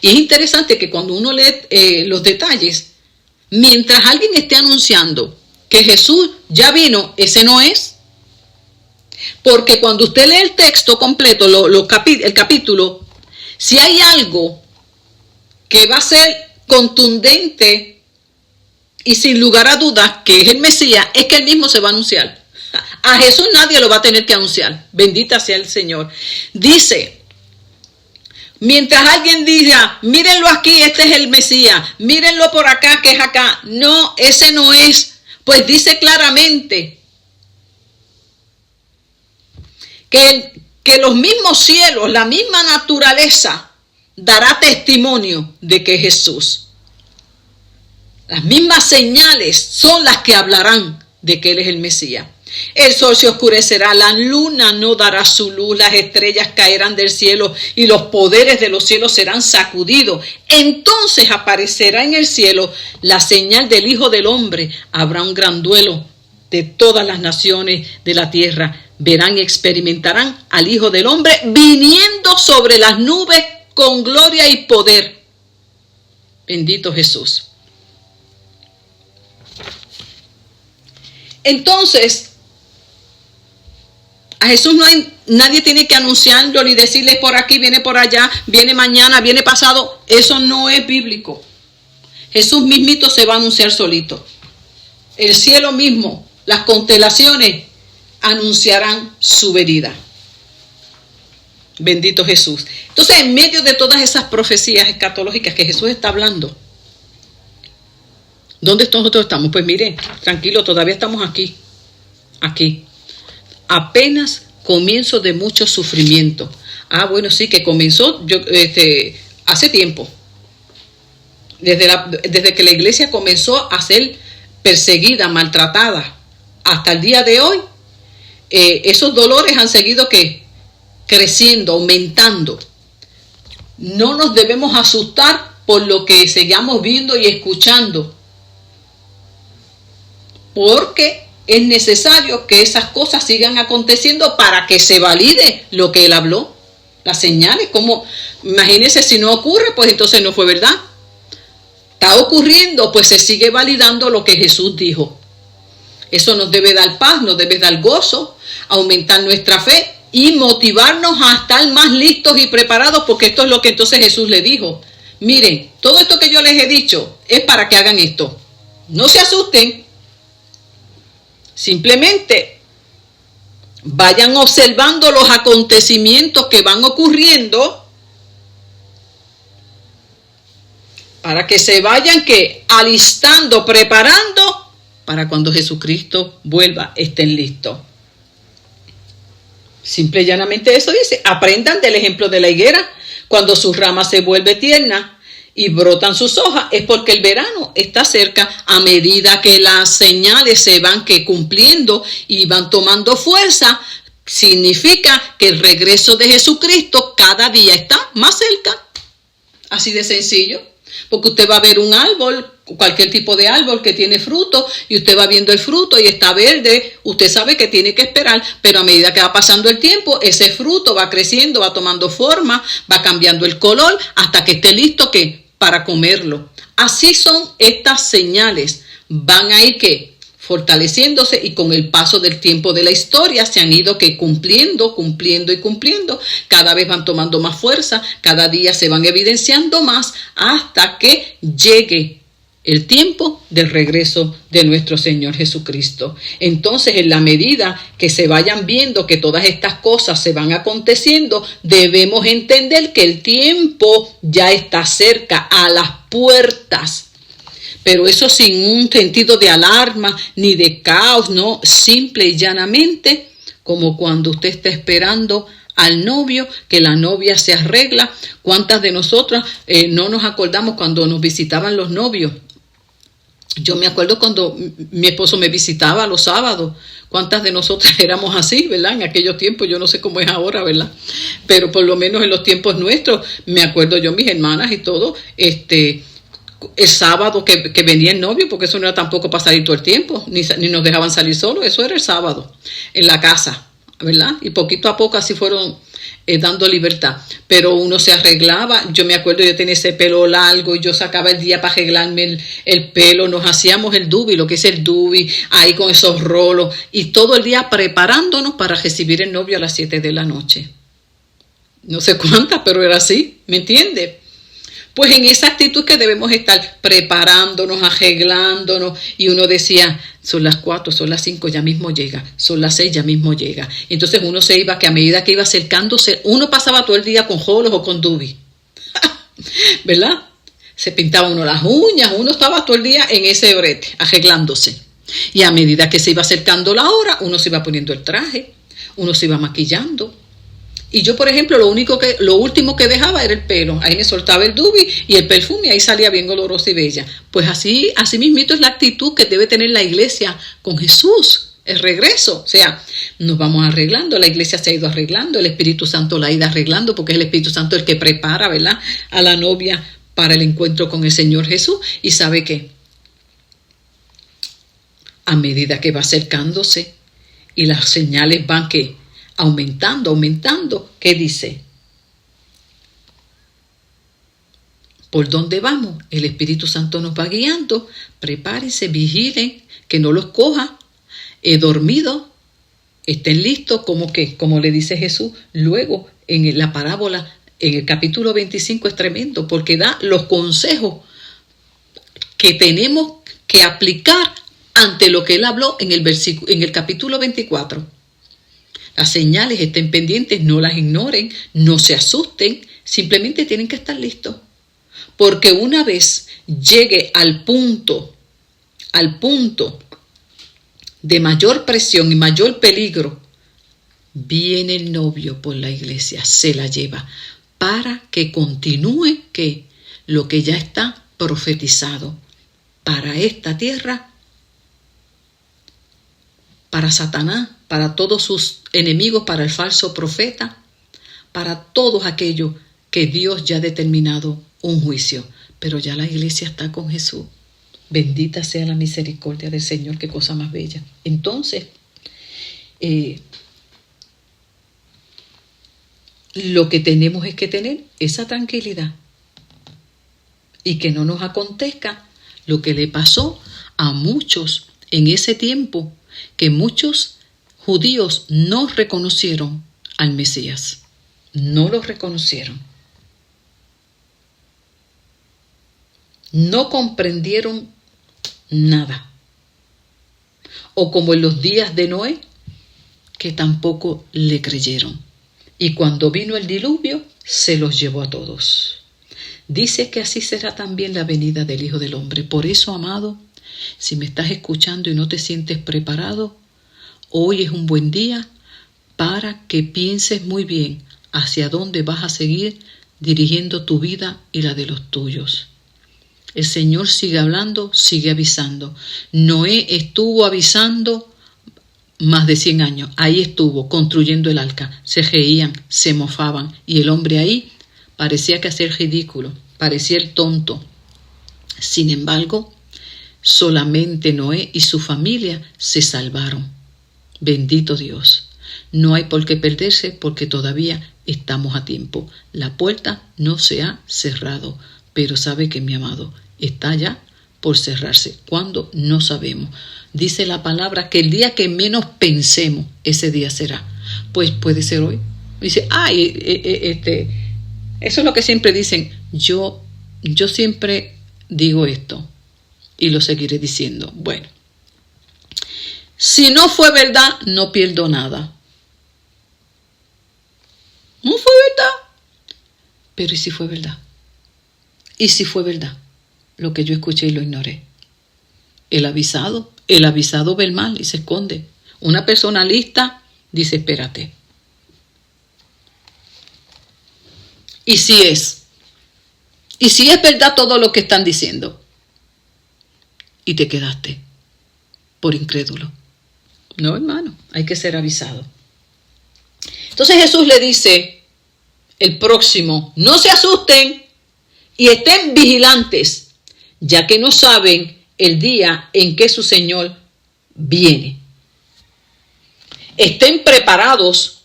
A: Y es interesante que cuando uno lee los detalles, mientras alguien esté anunciando que Jesús ya vino, ese no es. Porque cuando usted lee el texto completo, el capítulo, si hay algo que va a ser contundente y sin lugar a dudas que es el Mesías, es que él mismo se va a anunciar. A Jesús nadie lo va a tener que anunciar. Bendita sea el Señor. Dice, mientras alguien diga, mírenlo aquí, este es el Mesías, mírenlo por acá, que es acá. No, ese no es. Pues dice claramente que los mismos cielos, la misma naturaleza, dará testimonio de que es Jesús. Las mismas señales son las que hablarán de que Él es el Mesías. El sol se oscurecerá, la luna no dará su luz, las estrellas caerán del cielo y los poderes de los cielos serán sacudidos. Entonces aparecerá en el cielo la señal del Hijo del Hombre. Habrá un gran duelo de todas las naciones de la tierra. Verán y experimentarán al Hijo del Hombre viniendo sobre las nubes con gloria y poder. Bendito Jesús. Entonces, a Jesús nadie tiene que anunciarlo ni decirle por aquí, viene por allá, viene mañana, viene pasado. Eso no es bíblico. Jesús mismito se va a anunciar solito. El cielo mismo, las constelaciones anunciarán su venida. Bendito Jesús. Entonces, en medio de todas esas profecías escatológicas que Jesús está hablando, ¿dónde nosotros estamos? Pues mire, tranquilo, todavía estamos aquí. Apenas comienzo de mucho sufrimiento. Bueno, sí, que comenzó hace tiempo. Desde que la iglesia comenzó a ser perseguida, maltratada, hasta el día de hoy, esos dolores han seguido creciendo, aumentando. No nos debemos asustar por lo que sigamos viendo y escuchando, porque es necesario que esas cosas sigan aconteciendo para que se valide lo que él habló. Las señales, como imagínense, si no ocurre, pues entonces no fue verdad. Está ocurriendo, pues se sigue validando lo que Jesús dijo. Eso nos debe dar paz, nos debe dar gozo, aumentar nuestra fe y motivarnos a estar más listos y preparados, porque esto es lo que entonces Jesús le dijo. Miren, todo esto que yo les he dicho es para que hagan esto. No se asusten. Simplemente vayan observando los acontecimientos que van ocurriendo para que se vayan alistando, preparando para cuando Jesucristo vuelva, estén listos. Simple y llanamente eso dice. Aprendan del ejemplo de la higuera. Cuando su rama se vuelve tierna y brotan sus hojas, es porque el verano está cerca. A medida que las señales se van cumpliendo y van tomando fuerza, significa que el regreso de Jesucristo cada día está más cerca. Así de sencillo. Porque usted va a ver un árbol, cualquier tipo de árbol que tiene fruto, y usted va viendo el fruto y está verde, usted sabe que tiene que esperar, pero a medida que va pasando el tiempo, ese fruto va creciendo, va tomando forma, va cambiando el color, hasta que esté listo para comerlo. Así son estas señales, van a ir fortaleciéndose, y con el paso del tiempo de la historia se han ido cumpliendo, cada vez van tomando más fuerza, cada día se van evidenciando más, hasta que llegue el tiempo del regreso de nuestro Señor Jesucristo. Entonces, en la medida que se vayan viendo que todas estas cosas se van aconteciendo, debemos entender que el tiempo ya está cerca, a las puertas. Pero eso sin un sentido de alarma ni de caos, no, simple y llanamente, como cuando usted está esperando al novio, que la novia se arregla. ¿Cuántas de nosotras no nos acordamos cuando nos visitaban los novios? Yo me acuerdo cuando mi esposo me visitaba los sábados. ¿Cuántas de nosotras éramos así, verdad? En aquellos tiempos, yo no sé cómo es ahora, ¿verdad? Pero por lo menos en los tiempos nuestros, me acuerdo yo, mis hermanas y todo, el sábado que venía el novio, porque eso no era tampoco para salir todo el tiempo, ni nos dejaban salir solos, eso era el sábado, en la casa, ¿verdad? Y poquito a poco así fueron dando libertad, pero uno se arreglaba. Yo me acuerdo, yo tenía ese pelo largo y yo sacaba el día para arreglarme el pelo, nos hacíamos el dubi, lo que es el dubi, ahí con esos rolos, y todo el día preparándonos para recibir el novio a las 7 de la noche. No sé cuántas, pero era así, ¿me entiendes? Pues en esa actitud que debemos estar preparándonos, arreglándonos, y uno decía, son las 4, son las 5, ya mismo llega, son las 6, ya mismo llega. Entonces uno se iba, que a medida que iba acercándose, uno pasaba todo el día con jolos o con dubi, ¿verdad? Se pintaba uno las uñas, uno estaba todo el día en ese brete, arreglándose. Y a medida que se iba acercando la hora, uno se iba poniendo el traje, uno se iba maquillando. Y yo, por ejemplo, lo último que dejaba era el pelo. Ahí me soltaba el dubi y el perfume, y ahí salía bien olorosa y bella. Pues así mismito es la actitud que debe tener la iglesia con Jesús, el regreso. O sea, nos vamos arreglando, la iglesia se ha ido arreglando, el Espíritu Santo la ha ido arreglando, porque es el Espíritu Santo el que prepara, ¿verdad?, a la novia para el encuentro con el Señor Jesús. Y ¿sabe qué? A medida que va acercándose y las señales van aumentando, ¿qué dice? ¿Por dónde vamos? El Espíritu Santo nos va guiando. Prepárense, vigilen, que no los coja dormidos. Estén listos, como le dice Jesús. Luego, en la parábola, en el capítulo 25 es tremendo, porque da los consejos que tenemos que aplicar ante lo que él habló en el capítulo 24. Las señales, estén pendientes, no las ignoren, no se asusten, simplemente tienen que estar listos. Porque una vez llegue al punto de mayor presión y mayor peligro, viene el novio por la iglesia, se la lleva, para que continúe lo que ya está profetizado para esta tierra, para Satanás, para todos sus enemigos, para el falso profeta, para todos aquellos que Dios ya ha determinado un juicio. Pero ya la iglesia está con Jesús. Bendita sea la misericordia del Señor, qué cosa más bella. Entonces, lo que tenemos es que tener esa tranquilidad y que no nos acontezca lo que le pasó a muchos en ese tiempo, que muchos judíos no reconocieron al Mesías, no lo reconocieron, no comprendieron nada. O como en los días de Noé, que tampoco le creyeron. Y cuando vino el diluvio, se los llevó a todos. Dice que así será también la venida del Hijo del Hombre. Por eso, amado, si me estás escuchando y no te sientes preparado, hoy es un buen día para que pienses muy bien hacia dónde vas a seguir dirigiendo tu vida y la de los tuyos. El Señor sigue hablando, sigue avisando. Noé estuvo avisando más de 100 años. Ahí estuvo construyendo el arca. Se reían, se mofaban. Y el hombre ahí parecía que hacía el ridículo, parecía el tonto. Sin embargo, solamente Noé y su familia se salvaron. Bendito Dios. No hay por qué perderse porque todavía estamos a tiempo. La puerta no se ha cerrado, pero sabe que mi amado está ya por cerrarse. ¿Cuándo? No sabemos. Dice la palabra que el día que menos pensemos, ese día será. Pues puede ser hoy. Dice, eso es lo que siempre dicen. Yo siempre digo esto y lo seguiré diciendo. Bueno, si no fue verdad, no pierdo nada. No fue verdad. Pero ¿y si fue verdad? ¿Y si fue verdad? Lo que yo escuché y lo ignoré. El avisado ve el mal y se esconde. Una persona lista dice, espérate. ¿Y si es? ¿Y si es verdad todo lo que están diciendo? Y te quedaste por incrédulo. No, hermano, hay que ser avisado. Entonces Jesús le dice, el próximo, no se asusten y estén vigilantes, ya que no saben el día en que su Señor viene. Estén preparados,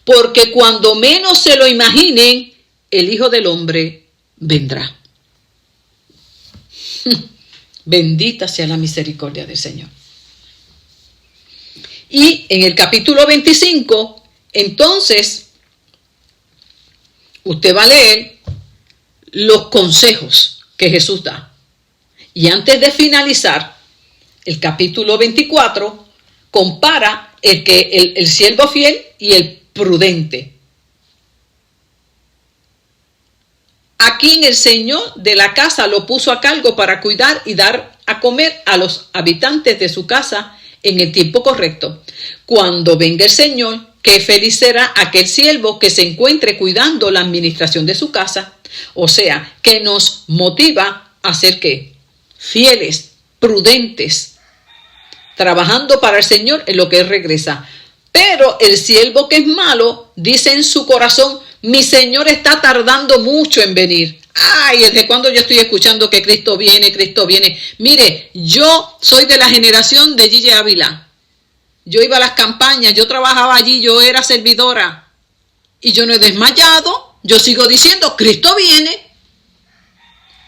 A: porque cuando menos se lo imaginen, el Hijo del Hombre vendrá. Bendita sea la misericordia del Señor. Y en el capítulo 25, entonces, usted va a leer los consejos que Jesús da. Y antes de finalizar, el capítulo 24 compara el siervo fiel y el prudente. A quien el señor de la casa lo puso a cargo para cuidar y dar a comer a los habitantes de su casa en el tiempo correcto. Cuando venga el Señor, qué feliz será aquel siervo que se encuentre cuidando la administración de su casa. O sea, que nos motiva a ser ¿qué? Fieles, prudentes, trabajando para el Señor en lo que Él regresa. Pero el siervo que es malo dice en su corazón, mi Señor está tardando mucho en venir. Ay, ¿desde cuándo yo estoy escuchando que Cristo viene, Cristo viene? Mire, yo soy de la generación de Gigi Ávila. Yo iba a las campañas, yo trabajaba allí, yo era servidora. Y yo no he desmayado, yo sigo diciendo, Cristo viene.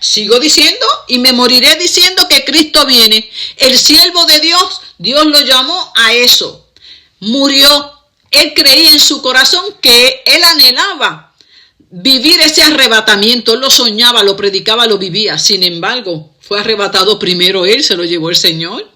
A: Sigo diciendo y me moriré diciendo que Cristo viene. El siervo de Dios, Dios lo llamó a eso. Murió. Él creía en su corazón que él anhelaba vivir ese arrebatamiento. Él lo soñaba, lo predicaba, lo vivía. Sin embargo, fue arrebatado primero él, se lo llevó el Señor.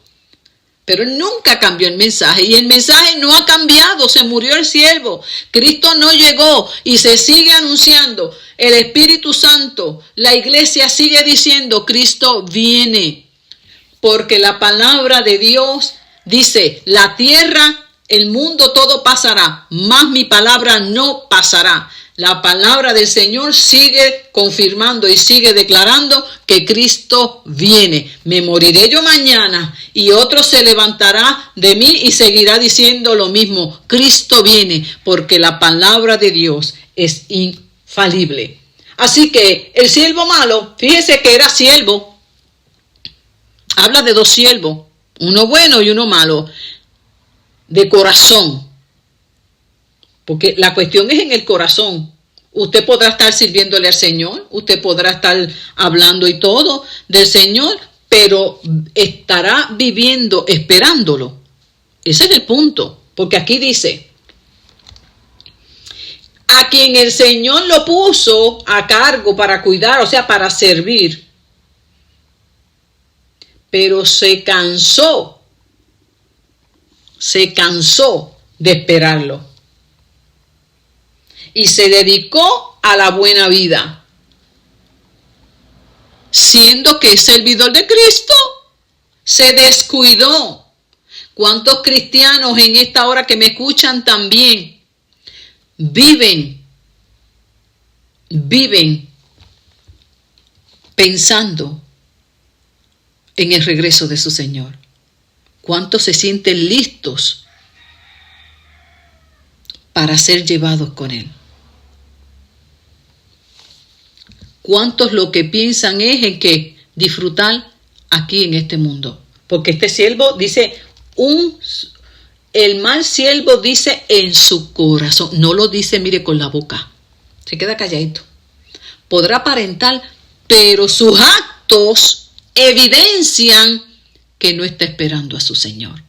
A: Pero él nunca cambió el mensaje. Y el mensaje no ha cambiado. Se murió el siervo. Cristo no llegó y se sigue anunciando. El Espíritu Santo, la iglesia sigue diciendo, Cristo viene. Porque la palabra de Dios dice, la tierra, el mundo, todo pasará, mas mi palabra no pasará. La palabra del Señor sigue confirmando y sigue declarando que Cristo viene. Me moriré yo mañana y otro se levantará de mí y seguirá diciendo lo mismo. Cristo viene porque la palabra de Dios es infalible. Así que el siervo malo, fíjese que era siervo. Habla de dos siervos, uno bueno y uno malo, de corazón. Porque la cuestión es en el corazón. Usted podrá estar sirviéndole al Señor, usted podrá estar hablando y todo del Señor, pero estará viviendo esperándolo. Ese es el punto, porque aquí dice, a quien el Señor lo puso a cargo para cuidar, o sea, para servir, pero se cansó de esperarlo. Y se dedicó a la buena vida, siendo que es servidor de Cristo, se descuidó. ¿Cuántos cristianos en esta hora que me escuchan también viven pensando en el regreso de su Señor? ¿Cuántos se sienten listos para ser llevados con Él? ¿Cuántos lo que piensan es en que disfrutar aquí en este mundo. Porque este siervo dice, el mal siervo dice en su corazón, no lo dice, mire, con la boca, se queda calladito. Podrá aparentar, pero sus actos evidencian que no está esperando a su Señor.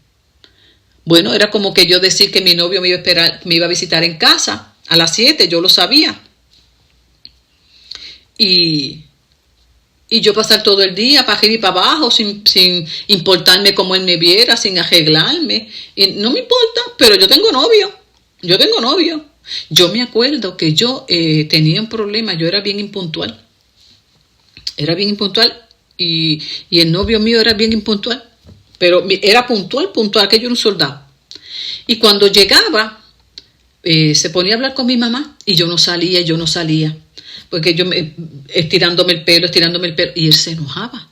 A: Bueno, era como que yo decir que mi novio me iba a visitar en casa a las 7, yo lo sabía. Y yo pasar todo el día para arriba y para abajo sin importarme cómo él me viera, sin arreglarme. Y no me importa, pero yo tengo novio. Yo me acuerdo que yo tenía un problema, yo era bien impuntual. Y el novio mío era bien impuntual. Pero era puntual, que yo era un soldado. Y cuando llegaba, se ponía a hablar con mi mamá y yo no salía. Porque yo estirándome el pelo, y él se enojaba.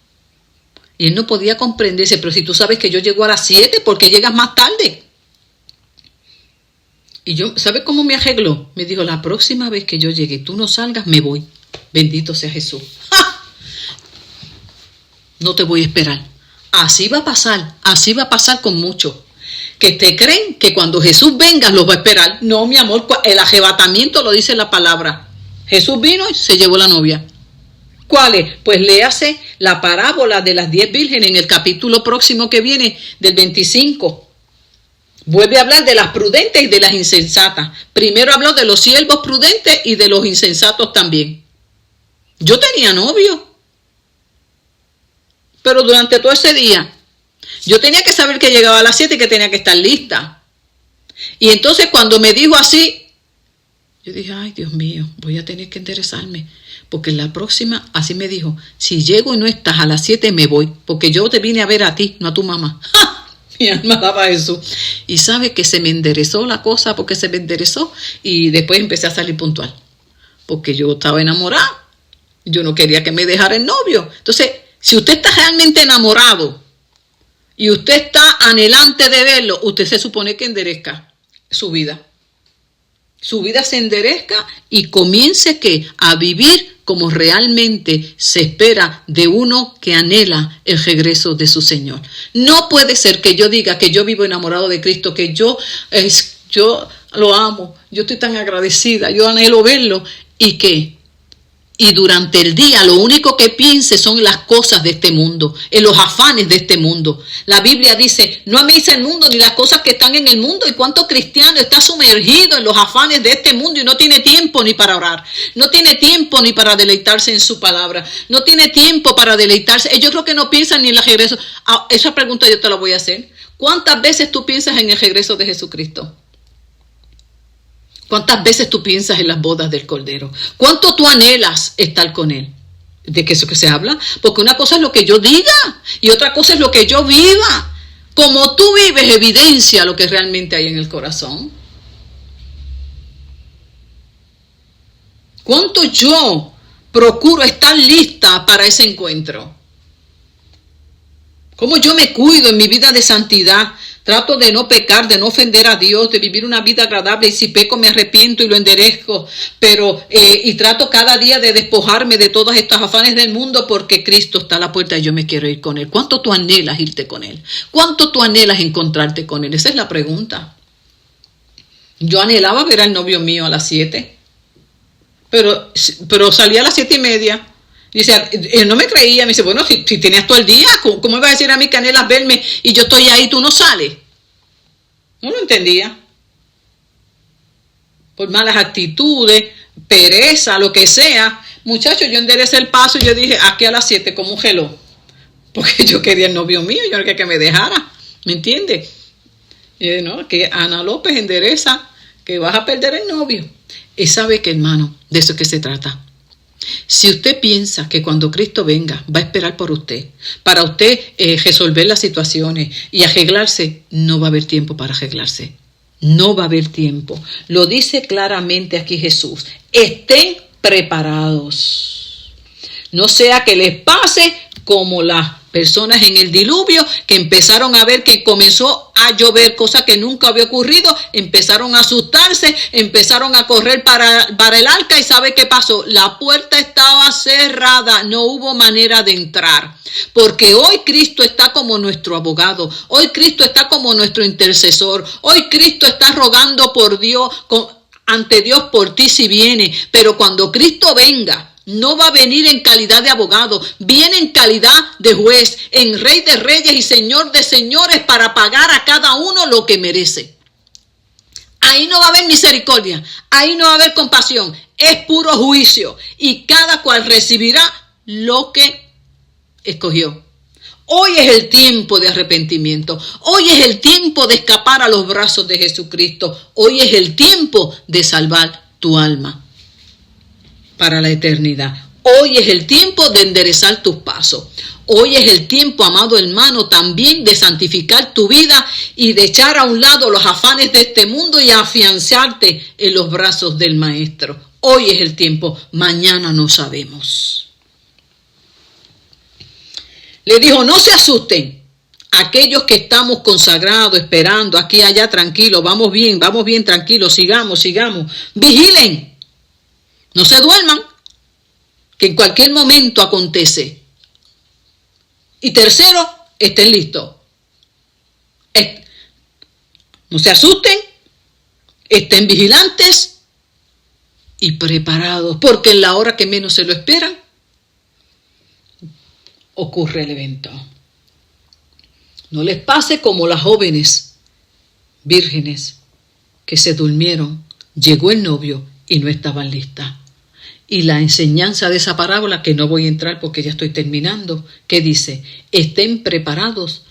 A: Y él no podía comprenderse, pero si tú sabes que yo llego a las 7, ¿por qué llegas más tarde? Y yo, ¿sabes cómo me arregló? Me dijo, la próxima vez que yo llegue, tú no salgas, me voy. Bendito sea Jesús. ¡Ja! No te voy a esperar. Así va a pasar con muchos. Que te creen que cuando Jesús venga los va a esperar. No, mi amor, el arrebatamiento lo dice la palabra. Jesús vino y se llevó la novia. ¿Cuál es? Pues léase la parábola de las 10 vírgenes en el capítulo próximo que viene, del 25. Vuelve a hablar de las prudentes y de las insensatas. Primero habló de los siervos prudentes y de los insensatos también. Yo tenía novio. Pero durante todo ese día, yo tenía que saber que llegaba a las 7 y que tenía que estar lista. Y entonces cuando me dijo así, yo dije, ay, Dios mío, voy a tener que enderezarme. Porque la próxima, así me dijo, si llego y no estás a las 7 me voy. Porque yo te vine a ver a ti, no a tu mamá. ¡Ja! Mi alma daba eso. Y sabe que se me enderezó la cosa, porque se me enderezó. Y después empecé a salir puntual. Porque yo estaba enamorada. Yo no quería que me dejara el novio. Entonces, si usted está realmente enamorado y usted está anhelante de verlo, usted se supone que enderezca su vida. Su vida se enderezca y comience a vivir como realmente se espera de uno que anhela el regreso de su Señor. No puede ser que yo diga que yo vivo enamorado de Cristo, que yo lo amo, yo estoy tan agradecida, yo anhelo verlo y durante el día lo único que piense son las cosas de este mundo, en los afanes de este mundo. La Biblia dice, no améis el mundo ni las cosas que están en el mundo. ¿Y cuánto cristiano está sumergido en los afanes de este mundo y no tiene tiempo ni para orar? No tiene tiempo ni para deleitarse en su palabra. No tiene tiempo para deleitarse. Yo creo que no piensan ni en el regreso. Esa pregunta yo te la voy a hacer. ¿Cuántas veces tú piensas en el regreso de Jesucristo? ¿Cuántas veces tú piensas en las bodas del Cordero? ¿Cuánto tú anhelas estar con Él? ¿De qué eso que se habla? Porque una cosa es lo que yo diga y otra cosa es lo que yo viva. Como tú vives evidencia lo que realmente hay en el corazón. ¿Cuánto yo procuro estar lista para ese encuentro? ¿Cómo yo me cuido en mi vida de santidad? Trato de no pecar, de no ofender a Dios, de vivir una vida agradable, y si peco me arrepiento y lo enderezco, y trato cada día de despojarme de todos estos afanes del mundo porque Cristo está a la puerta y yo me quiero ir con Él. ¿Cuánto tú anhelas irte con Él? ¿Cuánto tú anhelas encontrarte con Él? Esa es la pregunta. Yo anhelaba ver al novio mío a las 7, pero salía a las 7:30. Dice, él no me creía, me dice, bueno, si tenías todo el día, ¿cómo me vas a decir a mí que anhelas verme y yo estoy ahí, tú no sales? No lo entendía. Por malas actitudes, pereza, lo que sea. Muchachos, yo enderecé el paso y yo dije, aquí a las 7 como un reloj. Porque yo quería el novio mío, yo no quería que me dejara, ¿me entiendes? No, que Ana López endereza, que vas a perder el novio. Y sabe que, hermano, de eso es que se trata. Si usted piensa que cuando Cristo venga va a esperar por usted, para usted resolver las situaciones y arreglarse, no va a haber tiempo para arreglarse. No va a haber tiempo. Lo dice claramente aquí Jesús. Estén preparados. No sea que les pase como las Personas en el diluvio que empezaron a ver que comenzó a llover, cosa que nunca había ocurrido, empezaron a asustarse, empezaron a correr para el arca y ¿sabe qué pasó? La puerta estaba cerrada, no hubo manera de entrar. Porque hoy Cristo está como nuestro abogado, hoy Cristo está como nuestro intercesor, hoy Cristo está rogando por Dios, ante Dios por ti si viene, pero cuando Cristo venga, no va a venir en calidad de abogado, viene en calidad de juez, en Rey de Reyes y Señor de Señores para pagar a cada uno lo que merece. Ahí no va a haber misericordia, ahí no va a haber compasión, es puro juicio y cada cual recibirá lo que escogió. Hoy es el tiempo de arrepentimiento, hoy es el tiempo de escapar a los brazos de Jesucristo, hoy es el tiempo de salvar tu alma para la eternidad. Hoy es el tiempo de enderezar tus pasos. Hoy es el tiempo, amado hermano, también de santificar tu vida y de echar a un lado los afanes de este mundo y afianzarte en los brazos del Maestro. Hoy es el tiempo, mañana no sabemos. Le dijo, no se asusten, aquellos que estamos consagrados, esperando, aquí, allá, tranquilos, vamos bien, tranquilos, sigamos. Vigilen. No se duerman, que en cualquier momento acontece. Y tercero, estén listos. No se asusten, estén vigilantes y preparados, porque en la hora que menos se lo esperan, ocurre el evento. No les pase como las jóvenes vírgenes que se durmieron, llegó el novio y no estaban listas. Y la enseñanza de esa parábola, que no voy a entrar porque ya estoy terminando, que dice, estén preparados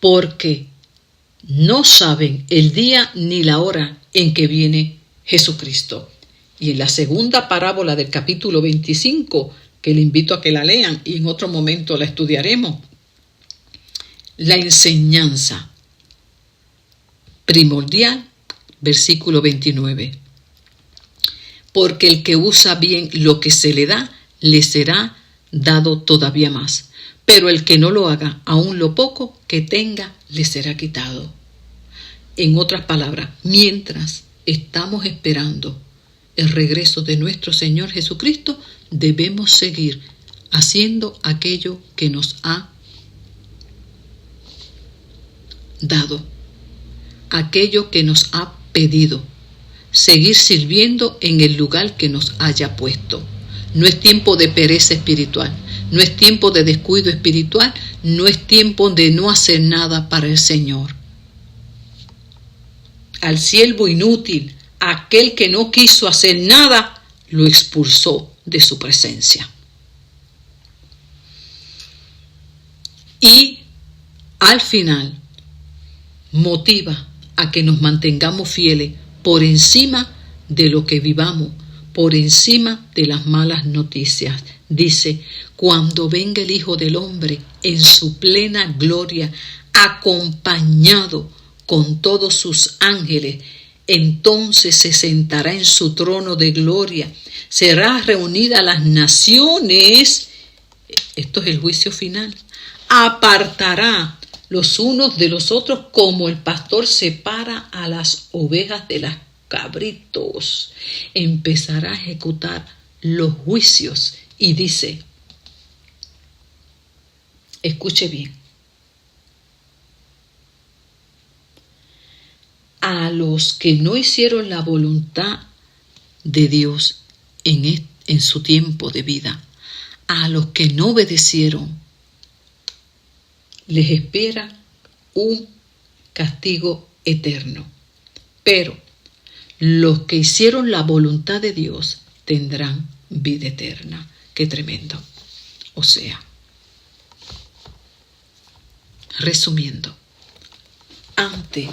A: porque no saben el día ni la hora en que viene Jesucristo. Y en la segunda parábola del capítulo 25, que le invito a que la lean y en otro momento la estudiaremos, la enseñanza primordial, versículo 29. Porque el que usa bien lo que se le da, le será dado todavía más. Pero el que no lo haga, aun lo poco que tenga, le será quitado. En otras palabras, mientras estamos esperando el regreso de nuestro Señor Jesucristo, debemos seguir haciendo aquello que nos ha dado, aquello que nos ha pedido. Seguir sirviendo en el lugar que nos haya puesto. No es tiempo de pereza espiritual, no es tiempo de descuido espiritual, no es tiempo de no hacer nada para el Señor. Al siervo inútil, aquel que no quiso hacer nada, lo expulsó de su presencia. Y al final motiva a que nos mantengamos fieles por encima de lo que vivamos, por encima de las malas noticias. Dice, cuando venga el Hijo del Hombre en su plena gloria, acompañado con todos sus ángeles, entonces se sentará en su trono de gloria, será reunida las naciones, esto es el juicio final, apartará los unos de los otros como el pastor separa a las ovejas de las cabritos. Empezará a ejecutar los juicios y dice, escuche bien, a los que no hicieron la voluntad de Dios en su tiempo de vida, a los que no obedecieron, les espera un castigo eterno. Pero los que hicieron la voluntad de Dios tendrán vida eterna. Qué tremendo. O sea, resumiendo, ante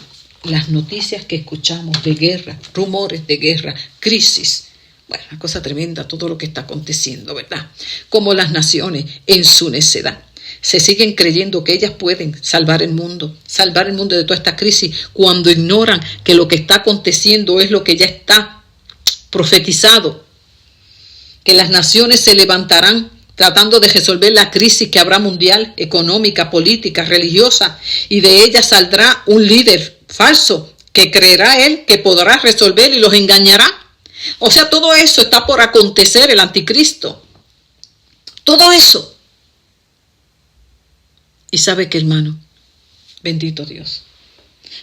A: las noticias que escuchamos de guerra, rumores de guerra, crisis, bueno, una cosa tremenda todo lo que está aconteciendo, ¿verdad? Como las naciones en su necedad se siguen creyendo que ellas pueden salvar el mundo de toda esta crisis, cuando ignoran que lo que está aconteciendo es lo que ya está profetizado, que las naciones se levantarán tratando de resolver la crisis que habrá mundial, económica, política, religiosa, y de ella saldrá un líder falso que creerá él que podrá resolver y los engañará. O sea, todo eso está por acontecer, el anticristo. Todo eso. Y sabe que, hermano, bendito Dios,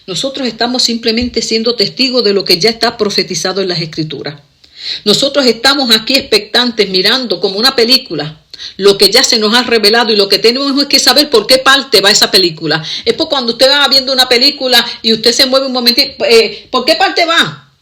A: nosotros estamos simplemente siendo testigos de lo que ya está profetizado en las Escrituras. Nosotros estamos aquí expectantes, mirando como una película lo que ya se nos ha revelado, y lo que tenemos es que saber por qué parte va esa película. Es por cuando usted va viendo una película y usted se mueve un momentito, ¿por qué parte va?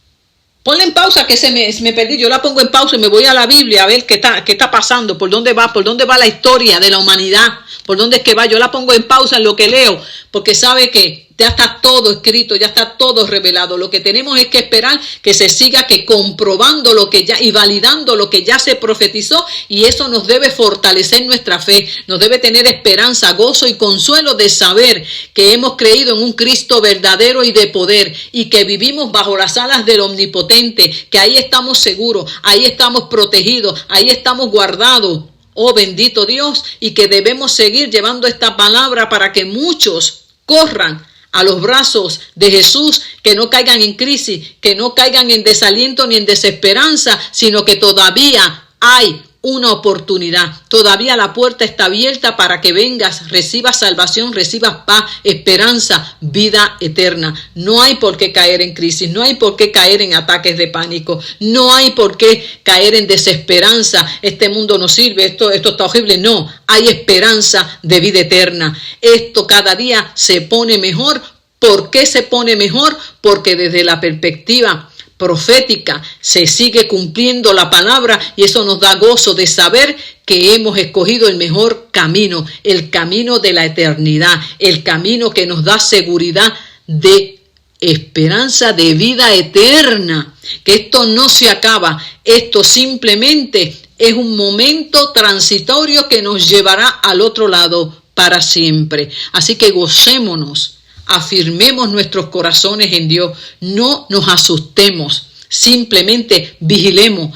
A: Ponle en pausa, que me perdí. Yo la pongo en pausa y me voy a la Biblia a ver qué está pasando, por dónde va la historia de la humanidad, por dónde es que va. Yo la pongo en pausa en lo que leo, porque sabe que ya está todo escrito, ya está todo revelado. Lo que tenemos es que esperar que se siga comprobando lo que ya y validando lo que ya se profetizó, y eso nos debe fortalecer nuestra fe, nos debe tener esperanza, gozo y consuelo de saber que hemos creído en un Cristo verdadero y de poder, y que vivimos bajo las alas del Omnipotente, que ahí estamos seguros, ahí estamos protegidos, ahí estamos guardados. Oh, bendito Dios, y que debemos seguir llevando esta palabra para que muchos corran a los brazos de Jesús, que no caigan en crisis, que no caigan en desaliento ni en desesperanza, sino que todavía hay una oportunidad, todavía la puerta está abierta para que vengas, recibas salvación, recibas paz, esperanza, vida eterna. No hay por qué caer en crisis, no hay por qué caer en ataques de pánico, no hay por qué caer en desesperanza. Este mundo no sirve, esto está horrible. No, hay esperanza de vida eterna. Esto cada día se pone mejor. ¿Por qué se pone mejor? Porque desde la perspectiva profética se sigue cumpliendo la palabra, y eso nos da gozo de saber que hemos escogido el mejor camino, el camino de la eternidad, el camino que nos da seguridad de esperanza de vida eterna, que esto no se acaba, esto simplemente es un momento transitorio que nos llevará al otro lado para siempre. Así que gocémonos, afirmemos nuestros corazones en Dios, no nos asustemos, simplemente vigilemos,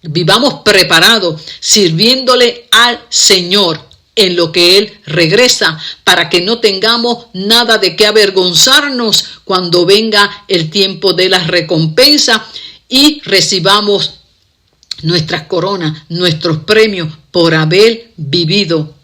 A: vivamos preparados, sirviéndole al Señor en lo que Él regresa, para que no tengamos nada de qué avergonzarnos cuando venga el tiempo de la recompensa y recibamos nuestras coronas, nuestros premios por haber vivido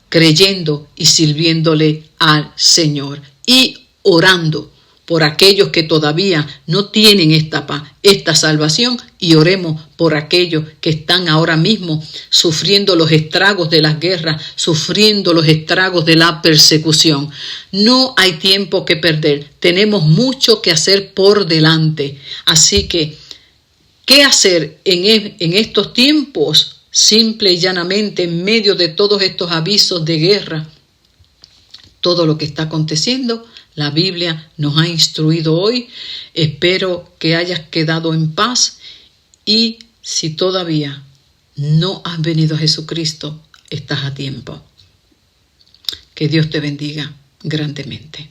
A: creyendo y sirviéndole al Señor, y orando por aquellos que todavía no tienen esta paz, esta salvación, y oremos por aquellos que están ahora mismo sufriendo los estragos de las guerras, sufriendo los estragos de la persecución. No hay tiempo que perder, tenemos mucho que hacer por delante. Así que, ¿qué hacer en estos tiempos? Simple y llanamente, en medio de todos estos avisos de guerra, todo lo que está aconteciendo, la Biblia nos ha instruido hoy. Espero que hayas quedado en paz, y si todavía no has venido a Jesucristo, estás a tiempo. Que Dios te bendiga grandemente.